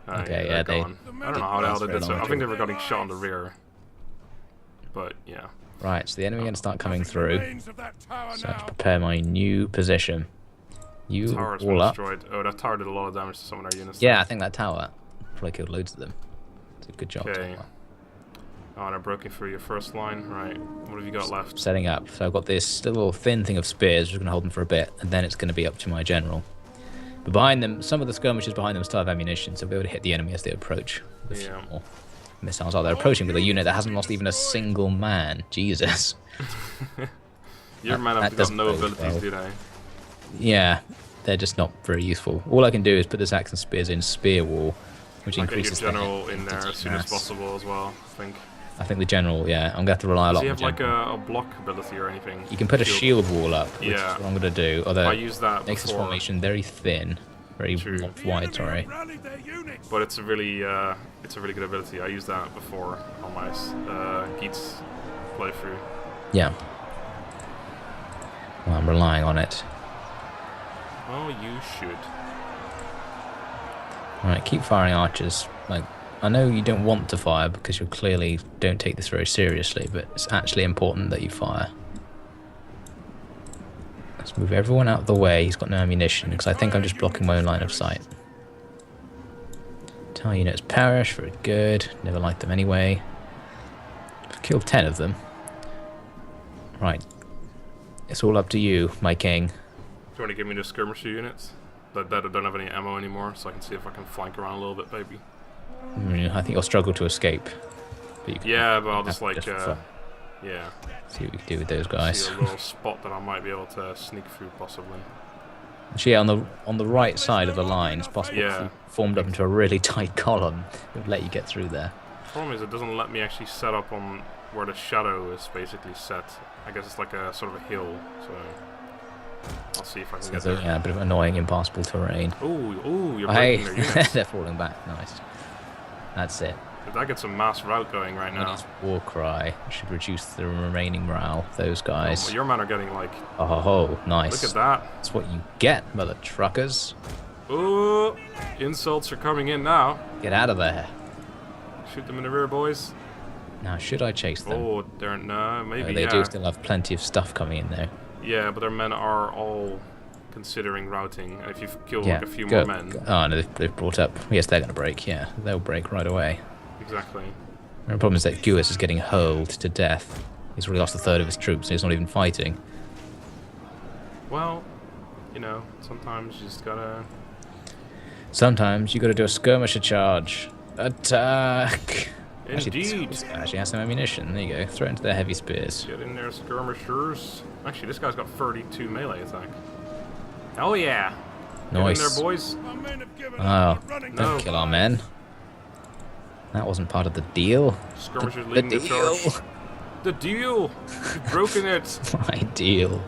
Okay, yeah, they... gone. I don't know how the hell they Very did so. long I think they were getting shot on the rear. But yeah. Right, so the enemy are going to start coming through. Remains of that tower So I have to now. prepare my new position. You Tower has been all up. destroyed. Oh, that tower did a lot of damage to some of our units. Yeah, I think that tower probably killed loads of them. It's a good job. Okay. Tower. Oh, and they're broken through your first line. Right. What have you got left? Setting up. So I've got this little thin thing of spears, which is going to hold them for a bit, and then it's going to be up to my general. But behind them, some of the skirmishers behind them still have ammunition, so we'll be able to hit the enemy as they approach. A few Yeah. more. missiles are. They're approaching with a unit that hasn't lost even a single man. Jesus. Your men have got no abilities, do they? Yeah, they're just not very useful. All I can do is put the Saxon spears in spear wall, which increases your general in there as soon as possible as well, I think the general, yeah. I'm going to have to rely a lot on Does he have like a block ability or anything? You can put a shield wall up, which is what I'm going to do. Although I use that makes this formation very thin. Very wide, sorry. But it's a really good ability. I used that before on my Geats playthrough. Yeah. Well, I'm relying on it. Oh, you should. Alright, keep firing archers. Like, I know you don't want to fire because you clearly don't take this very seriously, but it's actually important that you fire. Let's move everyone out of the way. He's got no ammunition because I think I'm just blocking my own line of sight. Tile units perish, very good. Never liked them anyway. I've killed 10 of them. Right. It's all up to you, my king. Do you want to give me the skirmisher units? That don't have any ammo anymore, so I can see if I can flank around a little bit, maybe. I think you'll struggle to escape. But but I'll just like, yeah. See what we can do with those guys. See a little spot that I might be able to sneak through, possibly. Actually, yeah, on the right side of the line, it's possible if you formed up into a really tight column, it would let you get through there. The problem is it doesn't let me actually set up on where the shadow is basically set. I guess it's like a sort of a hill, so I'll see if I can get there. Yeah, a bit of annoying, impassable terrain. Ooh, you're breaking their units. They're falling back. Nice. That's it. If that gets a mass rout going right now. War cry should reduce the remaining morale. Those guys. Well, your men are getting like. Oh, nice. Look at that. That's what you get, mother truckers. Ooh, insults are coming in now. Get out of there. Shoot them in the rear, boys. Now, should I chase them? Oh, they're maybe. They do still have plenty of stuff coming in there. Yeah, but their men are all considering routing. And if you've killed like a few more men. Oh no, they've brought up. Yes, they're going to break. Yeah, they'll break right away. Exactly. The problem is that Guis is getting hurled to death. He's already lost a third of his troops, and he's not even fighting. Well, sometimes you just gotta. Sometimes you gotta do a skirmisher charge. Attack! Indeed. Actually has some ammunition. There you go. Throw it into their heavy spears. Get in there, skirmishers. Actually, this guy's got 32 melee attack. Oh yeah. Nice. Get in there, boys. Oh, don't kill our men. That wasn't part of the deal. Skirmishers leading the charge. The deal! You've broken it! My deal.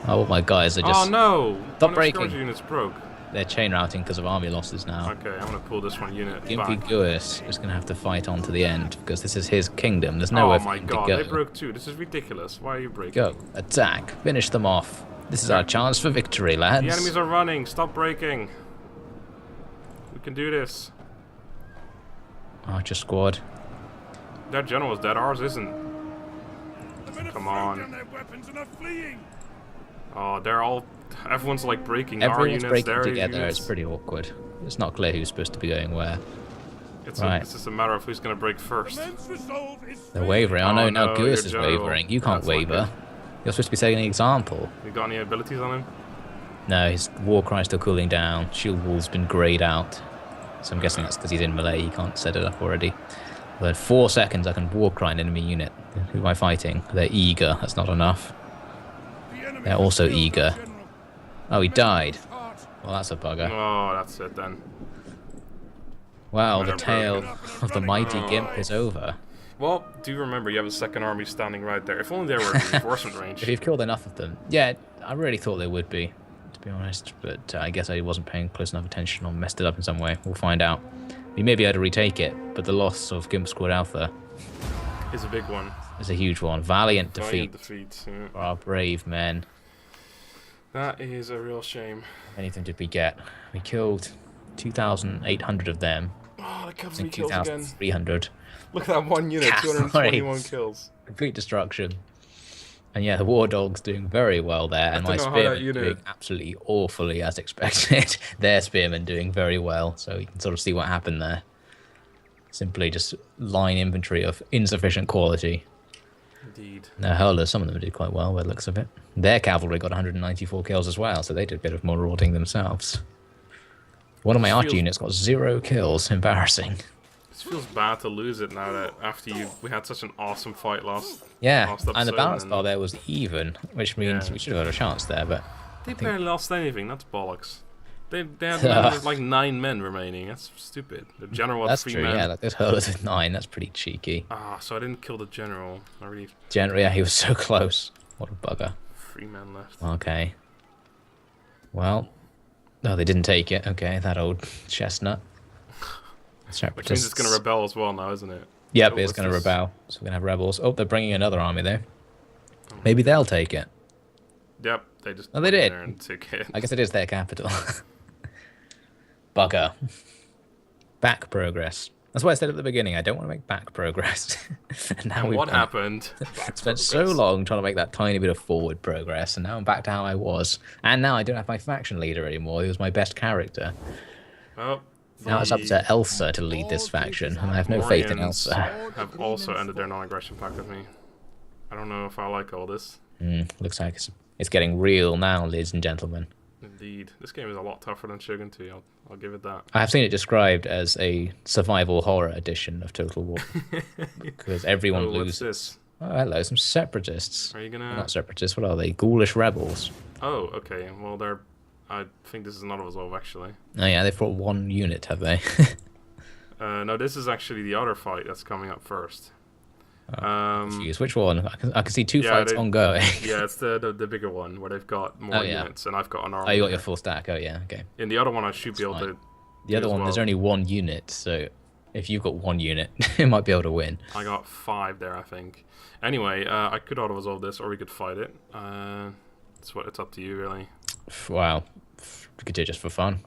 Oh, my guys are just... Oh no! Stop breaking. Skirmisher units broke. They're chain routing because of army losses now. Okay, I'm going to pull this one unit Gimpy back. Guis is going to have to fight on to the end because this is his kingdom. There's nowhere for him to go. Oh my god, they broke too. This is ridiculous. Why are you breaking? Go. Attack. Finish them off. This is our chance for victory, lads. The enemies are running. Stop breaking. We can do this. Archer squad. Their general is dead. Ours isn't. Come on. Oh, they're all... Everyone's like breaking. Everyone's our units, breaking their together. units. It's pretty awkward. It's not clear who's supposed to be going where. It's just a matter of who's going to break first. They're wavering. Oh no, now your Guis is general. wavering. You can't That's waver. You're supposed to be setting an example. You got any abilities on him? No, his war cry's still cooling down. Shield wall's been greyed out. So I'm guessing that's because he's in melee. He can't set it up already. But in 4 seconds, I can war cry an enemy unit. Who am I fighting? They're eager. That's not enough. They're also eager. Oh, he died. Well, that's a bugger. Oh, that's it then. Wow, the tale of the mighty Gimp is over. Well, do remember you have a second army standing right there. If only they were in reinforcement range. If you've killed enough of them. Yeah, I really thought they would be, to be honest. But I guess I wasn't paying close enough attention or messed it up in some way. We'll find out. We may be able to retake it, but the loss of Gimp Squad Alpha is a big one. It's a huge one. Valiant defeat yeah. for our brave men. That is a real shame. How many of them did we get? We killed 2,800 of them. Oh, the cavalry kills again. 2,300. Look at that one unit, 221 kills. Complete destruction. And yeah, the war dog's doing very well there, and my spearmen doing absolutely awfully as expected. Their spearmen doing very well, so you can sort of see what happened there. Simply just line infantry of insufficient quality. Indeed. Their hurlers, some of them did quite well by the looks of it. Their cavalry got 194 kills as well, so they did a bit of marauding themselves. One of my archer units got 0 kills. Embarrassing. It feels bad to lose it now that after we had such an awesome fight last And the episode, balance bar there was even, which means Yeah. we should have got a chance there, but... They barely lost anything, that's bollocks. They had men with like 9 men remaining, that's stupid. The general had That's 3 true, men. yeah, like this hurlers with 9, that's pretty cheeky. Ah, so I didn't kill the general. I really... Generally, yeah, he was so close. What a bugger. 3 men left. Okay. Well, no, they didn't take it. Okay, that old chestnut. Which means it's going to rebel as well now, isn't it? Yep, Oh, it's what's going to this? rebel. So we're going to have rebels. Oh, they're bringing another army there. Maybe they'll take it. Yep, they just Oh, they went in did. there and took it. I guess it is their capital. Bugger. Back progress. That's why I said at the beginning, I don't want to make back progress. And now And what done it. happened? Spent so long trying to make that tiny bit of forward progress, and now I'm back to how I was. And now I don't have my faction leader anymore. He was my best character. Oh, Now it's up to Elsa to lead this faction, and I have no faith in Warriors Elsa. have also ended their non-aggression pact with me. I don't know if I like all this. Looks like it's getting real now, ladies and gentlemen. Indeed. This game is a lot tougher than Shogun 2, I'll give it that. I have seen it described as a survival horror edition of Total War. Because everyone Oh, what's loses. this? Oh, hello, some separatists. Are you They're gonna... not separatists, what are they? Ghoulish rebels. Oh, okay. Well, I think this is not Resolve, actually. Oh yeah, they've brought 1 unit, have they? No, this is actually the other fight that's coming up first. Jeez, which one? I can see 2 Yeah, fights they- ongoing. Yeah, it's the bigger one, where they've got more Oh, yeah. units, and I've got an army. Oh, you got your full stack. Oh yeah, okay. In the other one, I should be able fine. to... The other as one, there's well. only 1 unit, so if you've got 1 unit, you might be able to win. I got 5 there, I think. Anyway, I could auto-resolve this, or we could fight it. It's up to you, really. Wow, we could do it just for fun.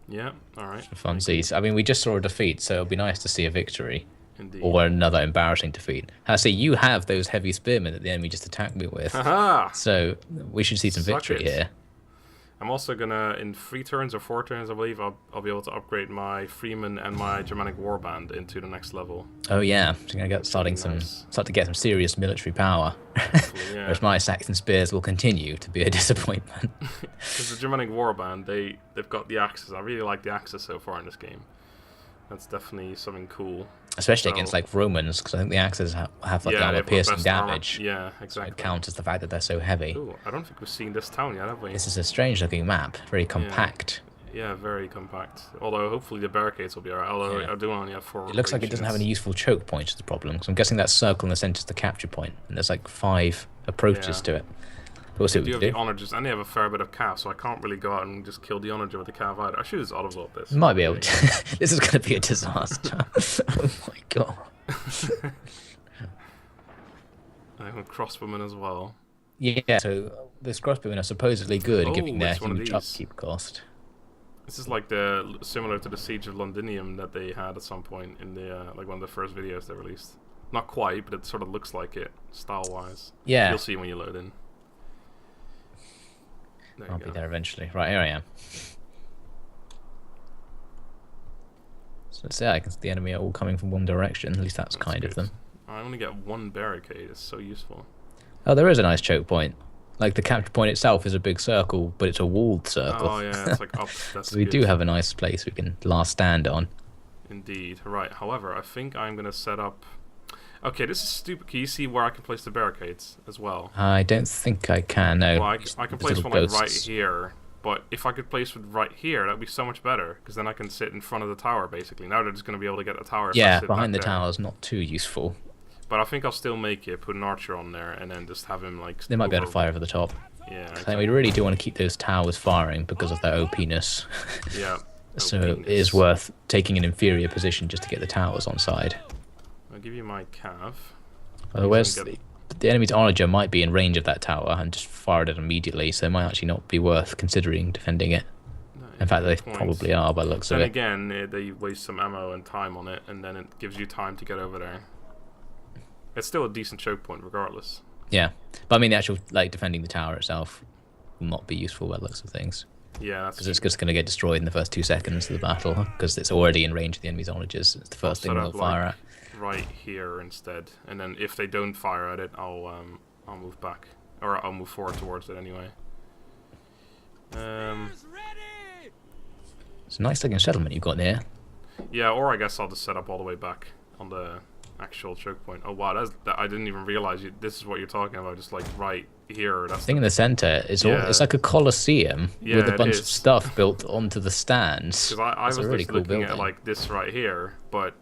Yeah, alright. For funsies. I mean, we just saw a defeat, so it'll be nice to see a victory. Indeed. Or another embarrassing defeat. I see you have those heavy spearmen that the enemy just attacked me with. Haha! So we should see some Suck victory it. here. I'm also gonna, in 3 turns or 4 turns, I believe, I'll be able to upgrade my Freeman and my Germanic Warband into the next level. Oh yeah, so you're gonna start to get some serious military power. Hopefully, yeah. Whereas my Saxon spears will continue to be a disappointment. Because the Germanic Warband, they've got the axes. I really like the axes so far in this game. That's definitely something cool. Especially So- against like Romans, because I think the axes have like the Yeah, armor they've got piercing best armor. damage. Yeah, So exactly. it counters the fact that they're so heavy. Ooh, I don't think we've seen this town yet, have we? This is a strange looking map, very compact. Yeah, very compact. Although hopefully the barricades will be alright. Although Yeah. I do only have 4. It looks like it doesn't have any useful choke points, is the problem. Because I'm guessing that circle in the centre is the capture point, and there's like 5 approaches Yeah. to it. We'll see They what do we have can the do. onagers, and they have a fair bit of cav, so I can't really go out and just kill the onager with the cav either. I should just auto-resolve this. Might be able to. This is going to be a disaster. Oh my god. I have a crossbowman as well. Yeah, so this crossbowmen are supposedly good, Oh, given their it's one of huge these. upkeep cost. This is like similar to the Siege of Londinium that they had at some point in the like one of the first videos they released. Not quite, but it sort of looks like it, style-wise. Yeah, You'll see when you load in. There I'll you be go. there eventually. Right, here I am. So let's say I can see the enemy are all coming from one direction. At least that's kind of good. them. I only get 1 barricade. It's so useful. Oh, there is a nice choke point. Like the capture point itself is a big circle, but it's a walled circle. Oh yeah, it's like up. That's So we good. do have a nice place we can last stand on. Indeed. Right. However, I think I'm gonna set up. Okay, this is stupid. Can you see where I can place the barricades as well? I don't think I can. No. Well, I can There's place little one like right ghosts. here. But if I could place one right here, that'd be so much better. Because then I can sit in front of the tower, basically. Now they're just gonna be able to get the tower. If I Yeah, sit behind the back there. tower is not too useful. But I think I'll still make it. Put an archer on there, and then just have him like. They might be able to over- fire over the top. Yeah. I think we really do want to keep those towers firing because of their OP-ness. Yeah. So Openness. it is worth taking an inferior position just to get the towers on side. I'll give you my cav. Otherwise, can get- the enemy's onager might be in range of that tower and just fire it immediately, so it might actually not be worth considering defending it. No, In fact, they good point. probably are by the looks of Then it. again, they waste some ammo and time on it, and then it gives you time to get over there. It's still a decent choke point, regardless. Yeah, but I mean, the actual like defending the tower itself will not be useful by the looks of things Yeah, that's because it's just going to get destroyed in the first 2 seconds of the battle because it's already in range of the enemy's onagers. It's the first thing set they'll up, fire like, at. right here instead, and then if they don't fire at it, I'll move back, or I'll move forward towards it anyway. Ready! It's a nice looking settlement you've got there. Yeah, or I guess I'll just set up all the way back on the actual choke point. Oh wow, I didn't even realize this is what you're talking about. Just like right here. That's I think in the center, it's like a coliseum with a bunch of stuff built onto the stands. Because I was a really just cool looking building. at like this right here, but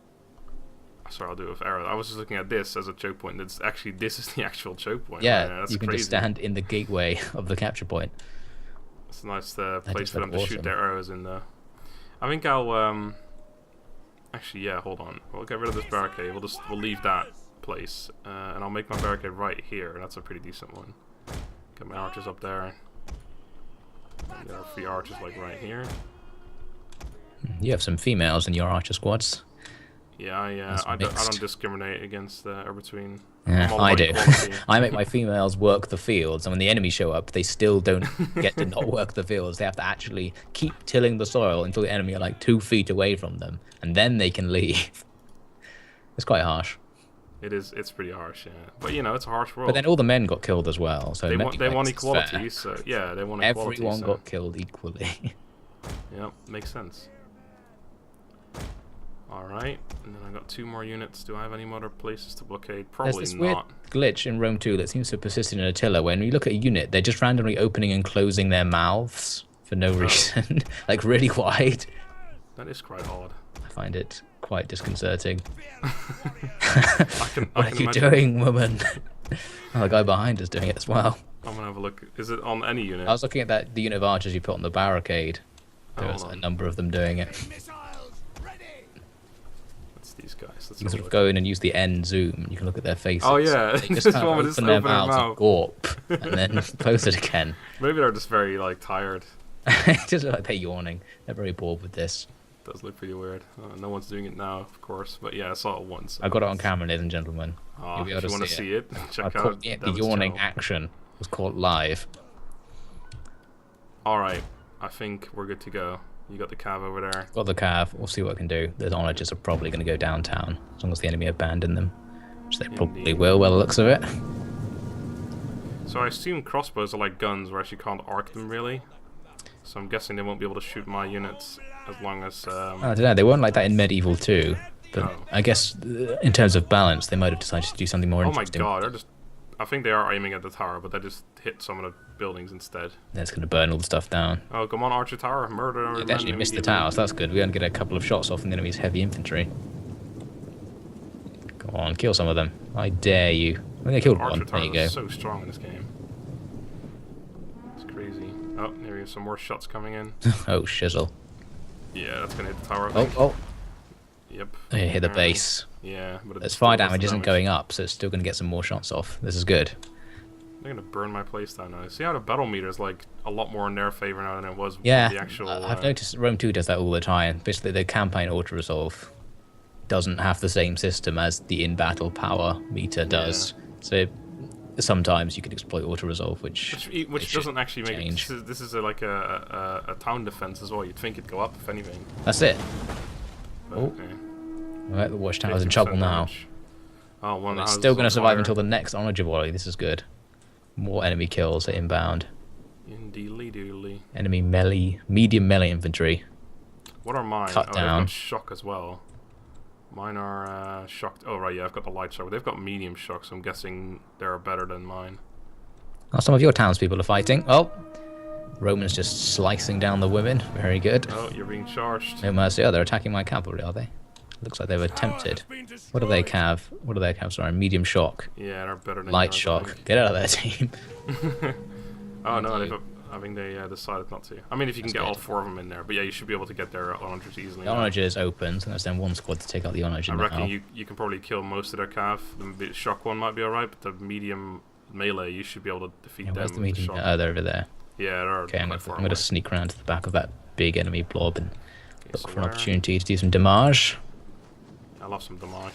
sorry, I'll do it with arrow. I was just looking at this as a choke point. It's actually this is the actual choke point. Yeah, that's you can crazy. just stand in the gateway of the capture point. It's a nice place for them to awesome. shoot their arrows in there. I think I'll actually, yeah, hold on. We'll get rid of this barricade. We'll leave that place, and I'll make my barricade right here. That's a pretty decent one. Get my archers up there. And there are 3 archers like right here. You have some females in your archer squads. Yeah, I don't discriminate against or between. Yeah, I'm all I about do. equality. I make my females work the fields, and when the enemy show up, they still don't get to not work the fields. They have to actually keep tilling the soil until the enemy are like 2 feet away from them, and then they can leave. It's quite harsh. It is. It's pretty harsh, yeah. But you know, it's a harsh world. But then all the men got killed as well, so they want want equality, so yeah, they want equality. Everyone got killed equally. Yeah, makes sense. Alright, and then I got 2 more units. Do I have any other places to blockade? Probably There's this not. weird glitch in Rome 2 that seems to persist in Attila. When you look at a unit, they're just randomly opening and closing their mouths for no reason, like really wide. That is quite odd. I find it quite disconcerting. I What are you doing, woman? Oh, the guy behind is doing it as well. I'm gonna have a look. Is it on any unit? I was looking at the unit of archers you put on the barricade. There was Hold a on. number of them doing it. That's these guys. Let's You can have a sort of look. go in and use the end zoom, and you can look at their faces. Oh, yeah. They just This kind of one with open just their open their mouths and mouth. gawp, and then close it again. Maybe they're just very like tired. It just look like they're yawning. They're very bored with this. Does look pretty weird. No one's doing it now, of course. But yeah, I saw it once. I got it on camera, ladies and gentlemen. Ah, You'll be if able you to want to see it, I check out caught the Devin's yawning channel. action. It was caught live. Alright, I think we're good to go. You got the cav over there. Got the cav. We'll see what we can do. The onagers are probably going to go downtown as long as the enemy abandon them, which they probably Indeed. will by the looks of it. So I assume crossbows are like guns, where you can't arc them really. So I'm guessing they won't be able to shoot my units as long as. I don't know. They weren't like that in Medieval 2, but Oh. I guess in terms of balance, they might have decided to do something more Oh my interesting. god, they're just. I think they are aiming at the tower, but they just hit some of the buildings instead. That's going to burn all the stuff down. Oh, come on, Archer Tower, murder! They actually missed the tower, so that's good. We only get a couple of shots off from the enemy's heavy infantry. Go on, kill some of them. I dare you. I think they killed Archer one. There Tower you go. is so strong in this game. It's crazy. Oh, there we have some more shots coming in. Oh, shizzle. Yeah, that's gonna hit the tower. I Oh, think. oh. Yep. They hit the Apparently. base. Yeah, but Its it's fire still does damage the isn't going up, so it's still going to get some more shots off. This is good. They're gonna burn my place down now. See how the battle meter is like a lot more in their favor now than it was Yeah, with the actual. I've noticed Rome 2 does that all the time. Basically, the campaign auto-resolve doesn't have the same system as the in-battle power meter does. So sometimes you can exploit auto-resolve, which Which doesn't actually make change. it. This is like a town defense as well. You'd think it'd go up if anything. That's it. But, Oh, okay. Right, the watchtower's in 50% trouble now. damage. Oh, one It's house still is going to on survive fire. until the next onager volley. This is good. More enemy kills at inbound. Indeedly doodly. Enemy melee, medium melee infantry. What are mine? Cut They've down. got shock as well. Mine are shocked. Oh right, yeah, I've got the light shock. They've got medium shock, so I'm guessing they're better than mine. Oh, some of your townspeople are fighting. Oh, Romans just slicing down the women. Very good. Oh, you're being charged. No mercy. Oh, they're attacking my cavalry, are they? Looks like they've attempted. What do they cav? What do they cav? Sorry, medium shock, Yeah, they're better than light yours, I shock. think. Get out of their team. Oh no, Indeed. I think they decided not to. I mean, if you can That's get all good. 4 of them in there, but yeah, you should be able to get their onagers easily. The now. onager is open, so there's then one squad to take out the onager I now. reckon you can probably kill most of their cav. The shock one might be alright, but the medium melee, you should be able to defeat Yeah, them where's the with the medium? shock. Oh, they're over there. Yeah, they're Okay, I'm quite far going to away. sneak around to the back of that big enemy blob and Okay, look so for an where- opportunity to do some damage. I love some damage.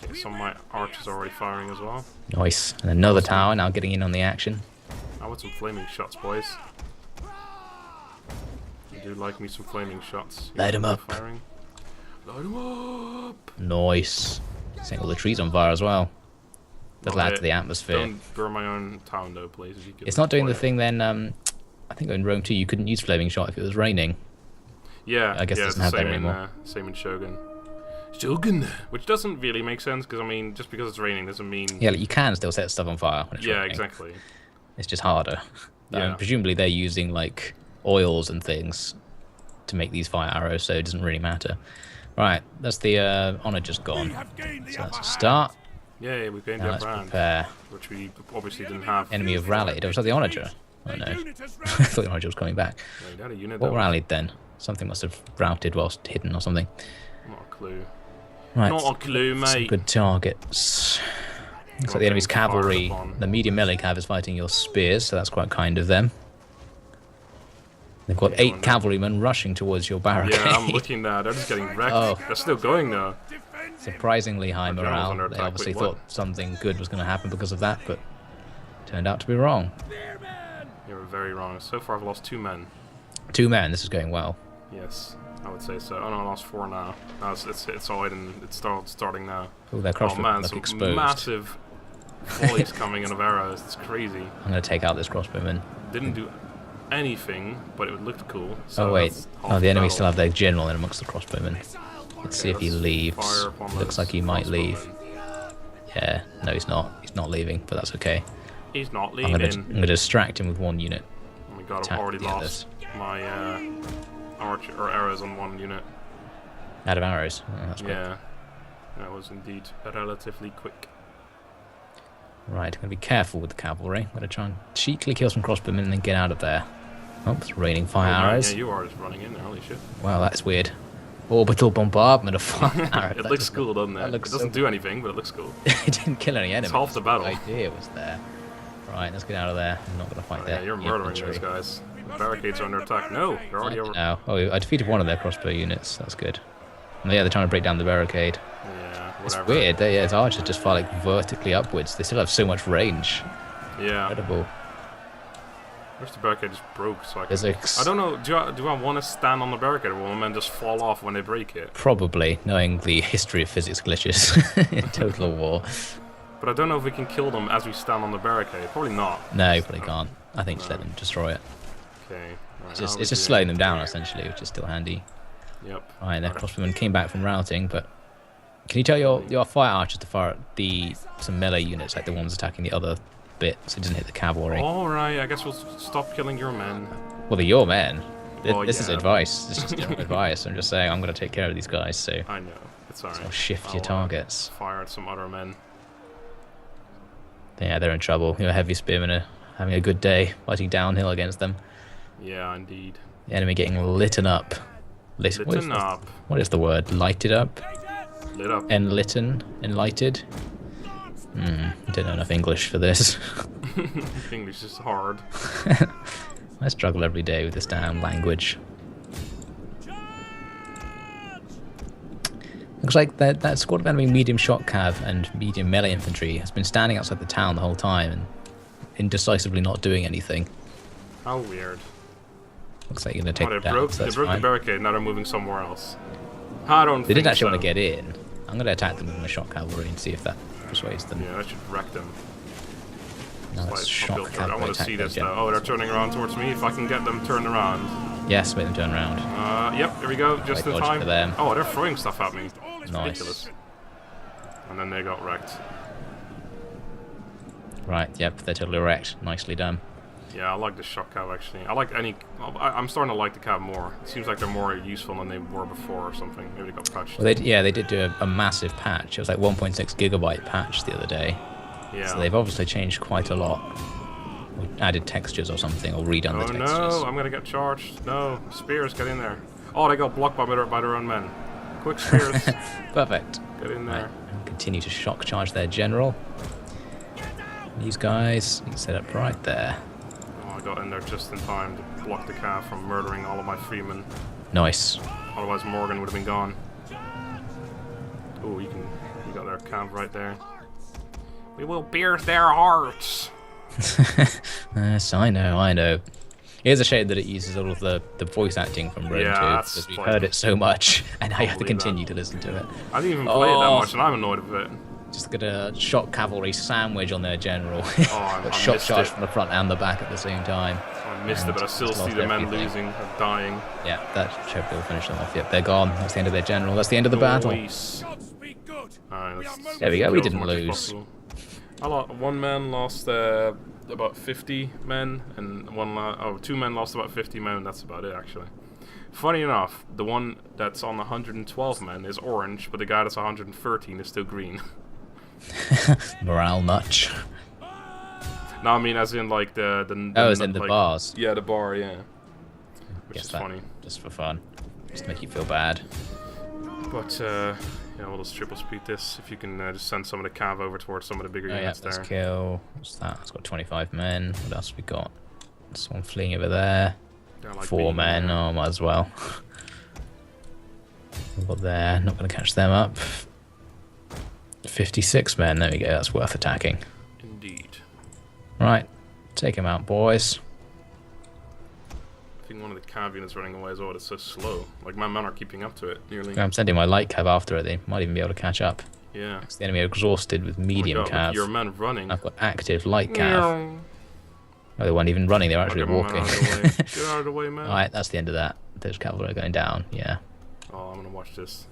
Okay, some of my archers are already firing as well. Nice. And another tower now getting in on the action. I want some flaming shots, boys. I do like me some flaming shots. Light 'em You're up. Firing. Light 'em up! Nice. Setting all the trees on fire as well. That'll Well, add to the atmosphere. Don't burn my own town though, please. If you could It's not doing the avoid it. thing then, I think in Rome 2 you couldn't use flaming shot if it was raining. Yeah, I guess it yeah, doesn't it's have the that same anymore. Same in Shogun. Shogun! Which doesn't really make sense, because, I mean, just because it's raining doesn't mean... Yeah, like, you can still set stuff on fire when it's Yeah, raining. exactly. It's just harder. Yeah. Presumably they're using, like, oils and things to make these fire arrows, so it doesn't really matter. Right, that's the honor just We gone. have gained the So upper let's hand. start. Yeah, we gained Now that let's brand, prepare. which we obviously didn't have. Enemy have rallied. Oh, was that the onager? Oh no. A unit has I rallied. thought the onager was coming back. Yeah, we had a unit What that was- rallied then? Something must have routed whilst hidden or something. Not a clue. Right. Not a clue, Some mate. good targets. Looks like Not the enemy's getting fired cavalry, upon. the medium melee cav is fighting your spears, so that's quite kind of them. They've got Okay, 8 going cavalrymen rushing towards your barricade. Yeah, I'm looking there. They're just getting wrecked. Oh. They're still going, though. Defend him. Surprisingly high Our general's morale. under They attack. obviously Wait, what? thought something good was going to happen because of that, but turned out to be wrong. You were very wrong. So far, I've lost 2 men. 2 men, this is going well. Yes, I would say so. Oh no, I lost 4 now. No, it's all in. It's starting now. Oh, their Oh crossbow man, look some exposed. massive volleys coming in of arrows. It's crazy. I'm going to take out this crossbowman. Didn't do anything, but it looked cool. So Oh wait, that's half oh the enemy battle. still have their general in amongst the crossbowmen. Let's see if he Let's leaves. fire upon Looks those like he might leave. crossbowmen. Yeah, no he's not. He's not leaving, but that's okay. He's not I'm leaving. gonna distract him with 1 unit. Oh my god, I've attack already the lost my archer or arrows on 1 unit. Out of arrows. Oh, that's quick. Yeah, that was indeed relatively quick. Right, I'm gonna be careful with the cavalry. I'm gonna try and cheekily kill some crossbowmen and then get out of there. Oh, it's raining fire Oh, man, arrows. yeah, you are just running in there. Holy shit! Wow, that's weird. Orbital bombardment of fire arrows. It That looks just- cool, doesn't it? that It looks doesn't so do anything, but it looks cool. It didn't kill any enemies. half the battle. The idea was there. Right, let's get out of there. I'm not gonna fight Oh, that. yeah, you're murdering those guys. The barricades are under attack. No, they're already over. No. Oh, I defeated one of their crossbow units. That's good. And yeah, they're trying to break down the barricade. Yeah, It's whatever. weird. Yeah, its archers just fire like vertically upwards. They still have so much range. Yeah. Incredible. Where's the barricade just broke, so I can... There's a I don't know, do I want to stand on the barricade or will my men just fall off when they break it? probably knowing the history of physics glitches in Total War. But I don't know if we can kill them as we stand on the barricade. Probably not. No, you probably can't. I think just let them destroy it. Okay. Right, It's how just, are we it's just doing? slowing them down essentially, which is still handy. Yep. Right, their crossbowmen came back from routing, but can you tell your fire archers to fire at some melee units, like the ones attacking the other bit, so it doesn't hit the cavalry? Alright, I guess we'll stop killing your men. Well, they're your men. Well, This is yeah. advice. This is general advice. I'm just saying I'm going to take care of these guys, so I know. It's alright. I'll shift your I'll, targets. Fire at some other men. Yeah, they're in trouble. Your heavy spearmen are having a good day fighting downhill against them. Yeah, indeed. The enemy getting litten up. Litten up. What is the word? Lighted up? Lit up. Enlitten? Enlighted? I don't know enough English for this. English is hard. I struggle every day with this damn language. Looks like that squad of enemy medium shot cav and medium melee infantry has been standing outside the town the whole time and indecisively not doing anything. How weird. Looks like you're going to take Oh, them they down, broke, so they that's broke the fine. barricade, now they're moving somewhere else. I don't They think didn't actually so. want to get in. I'm going to attack them with my shot cavalry and see if that persuades them. Yeah, that should wreck them. Now let's Like, shock uphill threat. I cavalry want to attack see their this though. general. Oh, they're turning around towards me. If I can get them turned around. Yes, make them turn around. Yep, here we go. Just Great in dodge time. for them. Oh, they're throwing stuff at me. It's Nice. ridiculous. And then they got wrecked. Right, yep, they're totally wrecked. Nicely done. Yeah, I like the shock cav actually. I like any. I'm starting to like the cav more. It seems like they're more useful than they were before or something. Maybe they got patched. Well, they did do a massive patch. It was like 1.6 gigabyte patch the other day. Yeah. So they've obviously changed quite a lot. Or added textures or something, or redone Oh the textures. no, I'm gonna get charged. No, spears, get in there. Oh, they got blocked by their own men. Quick spears, Perfect. get in there. Right, and continue to shock charge their general. These guys, you can set up right there. Oh, I got in there just in time to block the cav from murdering all of my freemen. Nice. Otherwise, Morgan would have been gone. Oh, you got their cav right there. We will pierce their hearts. Yes, I know. It is a shame that it uses all of the voice acting from Rome 2, that's because we've like- heard it so much, and I have to believe that. continue to listen to it. I didn't even play it that Oh. much, and I'm annoyed with it. Just get a shock cavalry sandwich on their general. Oh, I Shot missed charge it. from the front and the back at the same time. I missed it, but I still just see lost the men everything. losing and dying. Yeah, that should be able to finish them off. Yep, they're gone. That's the end of their general. That's the end of the battle. Nice. Gods be good. Alright, We let's are There we go, we kill as didn't much as lose. possible. One man lost about 50 men, and two men lost about 50 men, and that's about it, actually. Funny enough, the one that's on 112 men is orange, but the guy that's 113 is still green. Morale much. No, I mean as in like the Oh, as in the bars. Yeah, the bar, yeah. Which Guess is that, funny. just for fun. Just to make you feel bad. But yeah, we'll just triple speed this. If you can just send some of the cav over towards some of the bigger Oh yeah, units let's there. kill. What's that? It's got 25 men. What else we got? Someone fleeing over there. They're, like, 4 being, men. Oh, might as well. We've got there. Not going to catch them up. 56 men. There we go. That's worth attacking. Indeed. Right. Take him out, boys. I think one of the cav units running away as well. It's so slow. Like my men are keeping up to it nearly. I'm sending my light cav after it. They might even be able to catch up. Yeah. The enemy are exhausted with medium Oh my God, look at cav. your men running. I've got active light cav. Oh, they weren't even running. They were actually Okay, my man walking. out of the way. Get out of the way, man. Alright, that's the end of that. Those cavalry are going down. Yeah. Oh, I'm gonna watch this.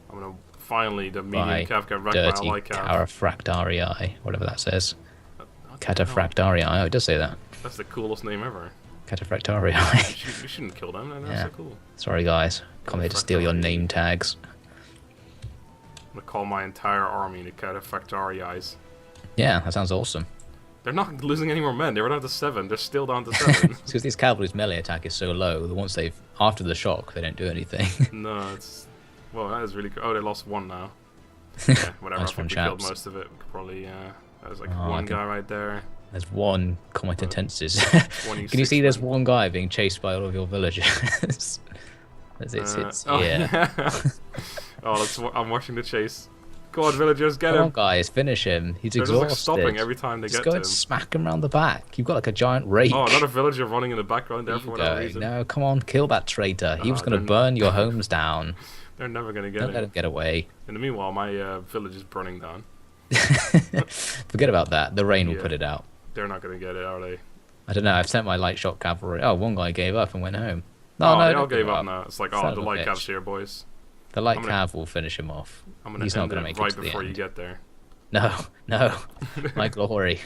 I'm gonna finally the medium By cav get wrecked by a dirty light cav. Carafractarii, whatever that says. What the hell? Cataphractarii. Oh, it does say that. That's the coolest name ever. Cataphractarii. We shouldn't kill them. They're Yeah. so cool. Sorry, guys. Come here to steal your Cataphractarii. name tags. I'm gonna call my entire army the Cataphractarii. Yeah, that sounds awesome. They're not losing any more men. They were down to 7. They're still down to 7. It's because these cavalry's melee attack is so low that once they've after the shock they don't do anything. No, it's well, that is really cool. Oh, they lost 1 now. Yeah, whatever. Nice I think one, we killed chaps. most of it. We could probably there's like Oh, I one can- guy right there. There's one combat intenses. 26 Can you see there's men. one guy being chased by all of your villagers? it's oh, yeah. Oh, I'm watching the chase. Go on, villagers, get Come on, him. guys, finish him. He's They're just exhausted. like stopping every time they Just get go to and him. smack him round the back. You've got like a giant rake. Oh, another villager running in the background there Keep for whatever going. reason. No, come on, kill that traitor. He was Oh, going to they're- burn your homes down. They're never gonna get Don't let it. him get away. In the meanwhile, my village is burning down. Forget about that. The rain will Yeah. put it out. They're not gonna get it, are they? I don't know. I've sent my light shot cavalry. Oh, one guy gave up and went home. No, Oh, no, they all don't give gave up now. It's like, Son oh, of the a light bitch. cav's here, boys. The light I'm gonna- cav will finish him off. I'm gonna He's not end going to it make it right to the before you end. get there. No, no. My glory.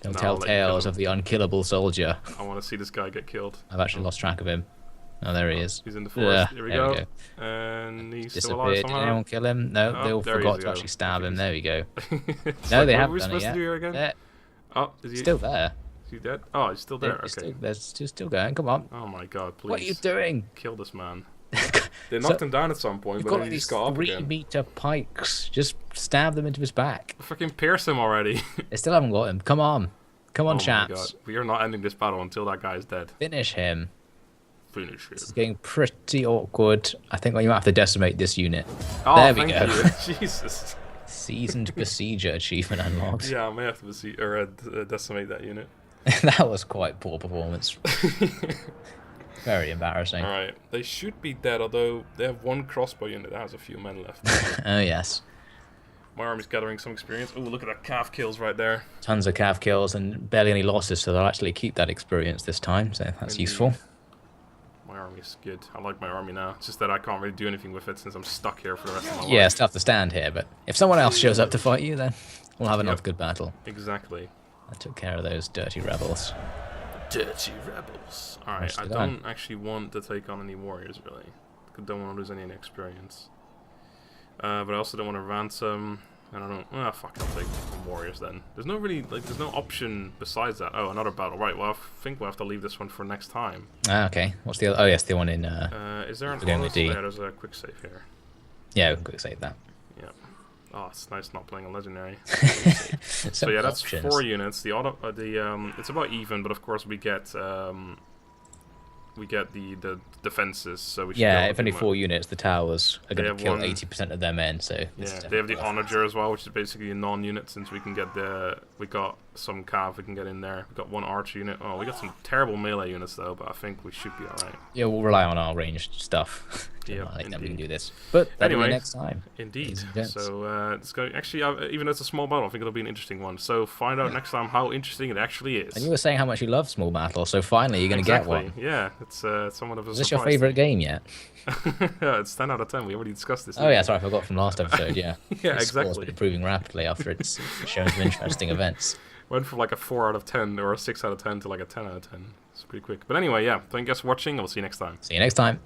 Don't No, tell I'll let you kill tales him. of the unkillable soldier. I want to see this guy get killed. I've actually lost track of him. Oh, there he is. He's in the forest. Yeah, Here we there go. we go. And he's still alive Disappeared. Did somehow. anyone kill him? No, Oh, they all there he forgot is, to yeah. actually stab him. There we go. It's No, like, they what haven't were we done it supposed yet. to do here again? They're Oh, is he still there. Is he dead? Oh, he's still there. They're Okay. still going. Come on. Oh my god, please. What are you doing? Kill this man. They knocked him down at some point, You've but got then like he these just got up 3 again. meter pikes. Just stab them into his back. Fucking pierce him already. They still haven't got him. Come on. Come on, Oh my chaps. god. We are not ending this battle until that guy is dead. Finish him. Finish him. It's getting pretty awkward. I think you might have to decimate this unit. Oh, There we thank go. you. Jesus. Seasoned Besieger achievement unlocked. Yeah, I may have to see, or decimate that unit. That was quite poor performance. Very embarrassing. Alright, they should be dead, although they have 1 crossbow unit that has a few men left. Oh, yes. My army's gathering some experience. Oh, look at that calf kills right there. Tons of cav kills and barely any losses, so they'll actually keep that experience this time, so that's Indeed. useful. My army's good. I like my army now. It's just that I can't really do anything with it since I'm stuck here for the rest of my life. Yeah, still have to stand here, but if someone else shows up to fight you, then we'll have another good battle. Exactly. I took care of those dirty rebels. Dirty rebels. Alright, I Nicely don't actually want to take on any warriors, really. I don't want to lose any experience. But I also don't want to ransom. I don't know. Ah, fuck, I'll take some warriors then. There's no really, like, there's no option besides that. Oh, another battle. Right, well, I think we'll have to leave this one for next time. Ah, okay. What's the other? Oh, yes, the one in. Is there an We're going with honest? D. Yeah, there's a quick save here. Yeah, we can quick save that. Yeah. Oh, it's nice not playing a legendary. Some So yeah, that's options. 4 units. The auto, it's about even, but of course we get the defenses. So we should Yeah, be able if to only do 4 units, the towers are They going have to kill one- 80% of their men, so... this is Yeah, they have the definitely worth it. onager as well, which is basically a non-unit since we can get we got some cav we can get in there. We've got one archer unit. Oh, we got some terrible melee units though, but I think we should be alright. Yeah, we'll rely on our ranged stuff. Yeah, we can indeed. do this. But that'll Anyway, be next time. Indeed. ladies and gents. So it's going. Actually, even though it's a small battle, I think it'll be an interesting one. So find out next time how interesting it actually is. And you were saying how much you love small battle, so finally you're going to get one. Yeah, it's somewhat of a Is this your surprise. favorite game yet? Yeah, it's 10 out of 10. We already discussed this. Oh yeah, sorry, I forgot from last episode. Yeah, Yeah, Its score's exactly. been improving rapidly after it's shown some interesting events. Went from like a 4 out of 10 or a 6 out of 10 to like a 10 out of 10. It's pretty quick. But anyway, yeah, thank you guys for watching. I'll see you next time. See you next time.